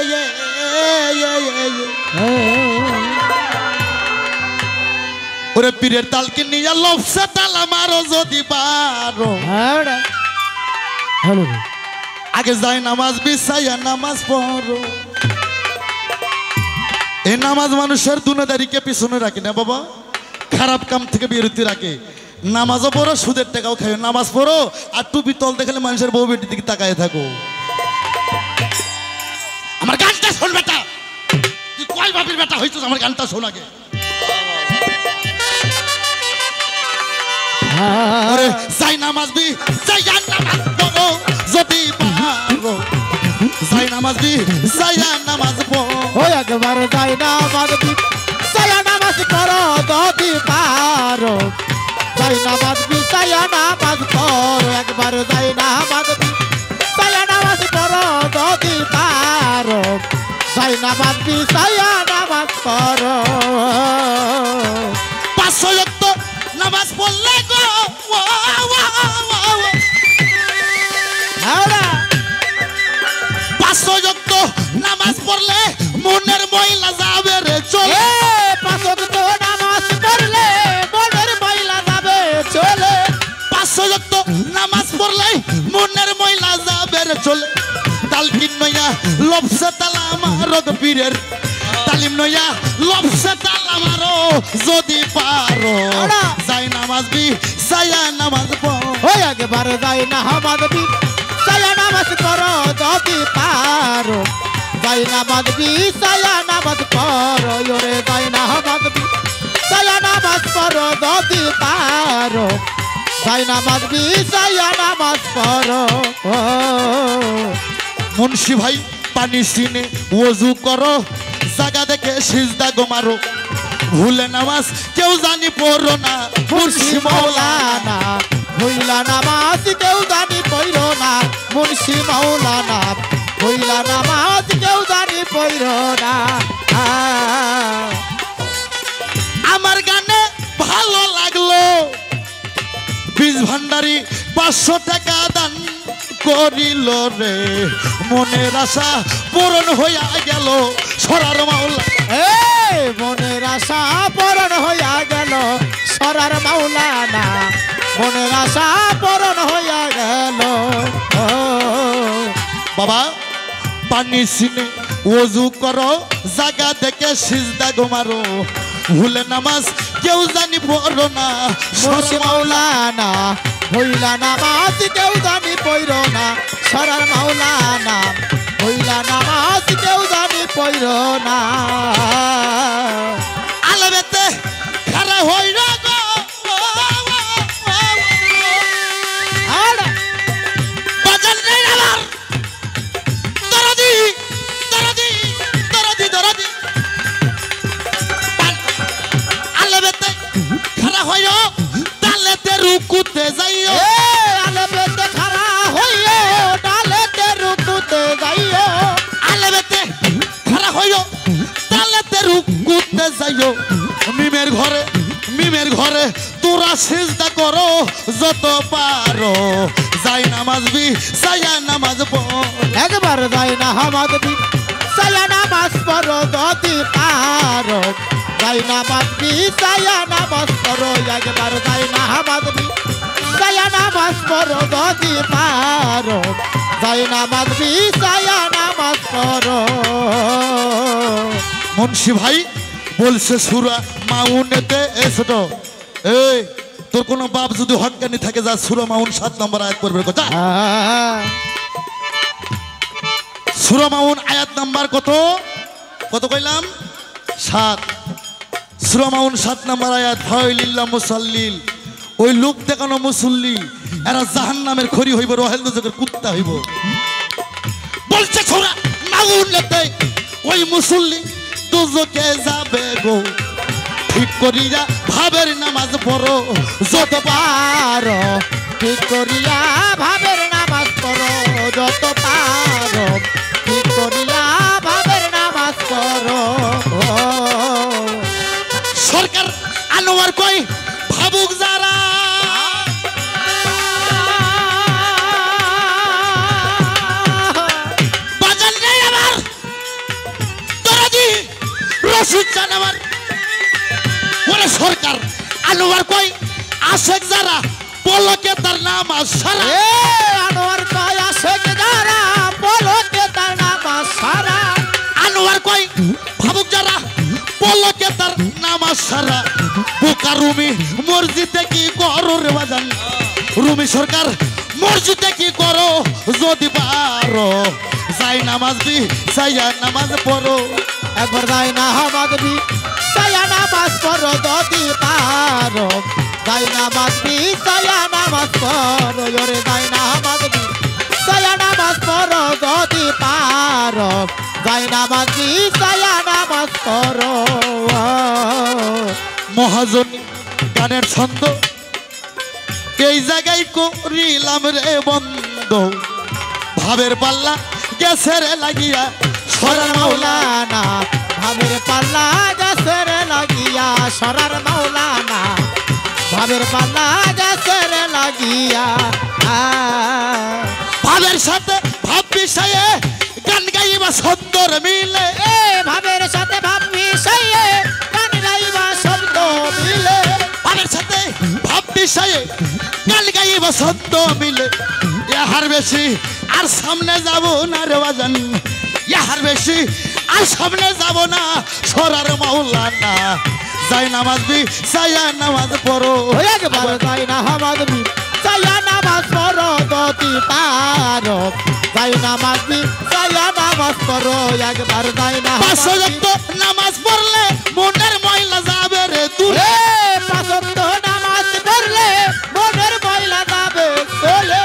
ওরে পীরের তালকে নিয়ে লফসা তালা মারো যদি পারো, আগে যাই নামাজ বিছাইয়া নামাজ পড়ো। এই নামাজ মানুষের দুনিয়াদারিকে পিছনে রাখে না বাবা, খারাপ কাম থেকে বিরতি রাখে। নামাজও পড়ো, সুদের টাকাও খাইও, নামাজ পড়ো আর টুপি তল দেখলে মানুষের বউ বেটির দিকে তাকায় থাকো। আমার গানটা শোন বেটা, তুই কয় বাপের বেটা হইছিস, আমার গানটা শোন আগে। আরে যাই নামাজ বি যাই নামাজ পড়ো যদি পারো, যাই নামাজ বি যাই নামাজ পড়ো, ওই একবার যাই নামাজ বি যাই নামাজ পড়ো যদি পারো, যাই নামাজ বি যাই নামাজ পড়ো, একবার যাই নামাজ বি যাই নামাজ পড়ো যদি পারো, যাই নামাজ বি যাই নামাজ পড়ো। 5 ওয়াক্ত নামাজ পড়লে গো 5 ওয়াক্ত নামাজ পড়লে মনের ময়লা যাবে রে চলে। 5 ওয়াক্ত নামাজ পড়লে চলে তালকিন নয়া লবসে তালা মারদ পীরের তালিম নয়া লবসে তালা মারো যদি পারো যাই নামাজ বি সায়া নামাজ পড়ো ওই একবার যাই না হামাদবি সায়া নামাজ পড়ো যদি পারো যাই নামাজ বি সায়া নামাজ পড়ো ওরে যাই না হামাদবি সায়া নামাজ পড়ো যদি পারো যাই নামাজ বি সায়া নামাজ পড়ো মুন্সি ভাই পানি সিনে ওযু করো জায়গা দেখে সিজদা গো মারো ভুলে নামাজ কেউ জানি পড়ো না মুন্সি মাওলানা হইলা নামাজ কেউ জানি পড়ো না মুন্সি মাওলানা হইলা নামাজ কেউ জানি পড়ো না আমার গানে ভালো লাগলো বীজ ভান্ডারি 500 টাকা দান করিল রে মনের আশা পূরণ হইয়া গেল সরার মাওলা এই মনের আশা পূরণ হইয়া গেল সরার মাওলানা মনের আশা পূরণ হইয়া গেল বাবা পানি সিনে ওযু করো জায়গা দেখে সিজদা গো মারো ভুলে নামাজ কেউ জানি পড়ো না মুন্সি মাওলানা হইলা নামাজ কেউ জানি পড়ো না সরার মাওলানা হইলা নামাজ কেউ জানি পড়ো না আলবেতে খারা হইরা গো আর বাজার নেই আমার দরদি দরদি দরদি দরদি আলবেতে খারা হইরো তালেতে রুকুতে যাইও এ আলবেতে খাড়া হইও ডালেতে রুকুতে যাইও আলবেতে খারা হইরো তালেতে রুকুতে যাইও মিমের ঘরে তোরা সিজদা করো যত পারো যাই নামাজ বি সায়া নামাজ পড়ো একবার যাই না হামাদবি সায়া নামাজ পড়ো যদি পারো যাই নামাজ বি সায়া নামাজ পড়ো একবার যাই না হামাদবি সায়া নামাজ পড়ো যদি পারো যাই নামাজ বি সায়া নামাজ পড়ো মুন্সি ভাই বলছে সুরা মাউনেতে এসো এই তোর কোনো বাপ যদি হক্কানি থাকে যা সুরা মাউন 7 নম্বর আয়াত পড়বে কথা সুরা মাউন আয়াত নাম্বার কত কত কইলাম 7 সুরা মাউন 7 নম্বর আয়াত ফাইলিল্লাহ মুসাল্লিল ওই লোক দেখানো মুসল্লি এরা জাহান্নামের খড়ি হইব রহেল দুজকের কুত্তা হইব বলছে সুরা মাউনেতে ওই মুসল্লি দুজকে যাবে গো ঠিক করিয়া ভাবের নামাজ পড়ো যত পারো ঠিক করিয়া ভাবের নামাজ পড়ো যত পারো ঠিক করিয়া ভাবের নামাজ পড়ো সরকার আনোয়ার কই ভাবুক যারা বাজার নেই আমার দরদি রশিদ চান আমার ওরে সরকার আনোয়ার কই আশেক যারা পলকে তার নামাজ সারা এ আনোয়ার কয় আশেক যারা পলকে তার নামাজ সারা আনোয়ার কই ভাবুক যারা পলকে তার নামাজ সারা বোকা রুমি মসজিদে কি করো রে বাজান রুমি সরকার মসজিদে কি করো যদি পারো যাই নামাজ বি সাইয়া নামাজ পড়ো একবার যাই না হামাদবি সায়া নামাজ পড়ো যদি পারো যাই নামাজ বি সায়া নামাজ পড়ো ওরে যাই না হামাদবি সায়া নামাজ পড়ো যদি পারো যাই নামাজ বি সায়া নামাজ পড়ো মহাজনী গানের ছন্দ এই জায়গায় করিলাম রে বন্ধ ভাবের পাল্লা গেছে রে লাগিয়া সরার মাওলানা ভাবের পাল্লা গেছে রে লাগিয়া সরার মাওলানা ভাবের পাল্লা গেছে রে লাগিয়া ভাবের সাথে ভাব বিষয়ে গান গাইবা সুন্দর মিলে এ ভাবের সাথে ভাব মিশাইয়ে গান গাইবা শব্দ মিলে ভাবের সাথে ভাব বিষয়ে গান গাইবা শব্দ মিলে ইহার বেশি আর সামনে যাব না রে বাজান ইহার বেশি আর সামনে যাব না সরার মাওলানা যাই নামাজ বি সায়া নামাজ পড়ো একবার যাই না হামাদ বি সায়া নামাজ পড়ো দতি পারো যাই নামাজ বি সায়া নামাজ পড়ো একবার যাই না পাঁচ ওয়াক্ত নামাজ পড়লে মনের ময়লা যাবে রে দূরে পাঁচ ওয়াক্ত নামাজ পড়লে মনের ময়লা যাবে চলে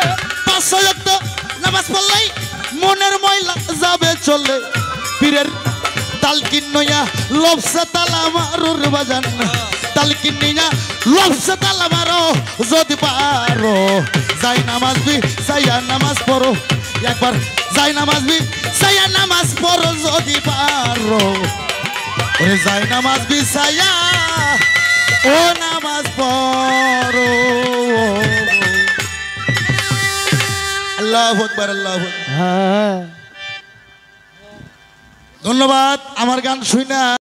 পাঁচ ওয়াক্ত নামাজ পড়লেই মনের ময়লা যাবে চলে পীরের তালকিন নয়া লবসে তালা মারুর বাজান তালকিন নিয়া লবসে তালা মারো যদি পারো যাই নামাজ বি সাইয়া নামাজ পড়ো একবার যাই নামাজ বি সাইয়া নামাজ পড়ো যদি পারো ওরে যাই নামাজ বি সাইয়া ও নামাজ পড়ো আল্লাহু আকবার আল্লাহু আকবার হ্যাঁ ধন্যবাদ আমার গান শুই না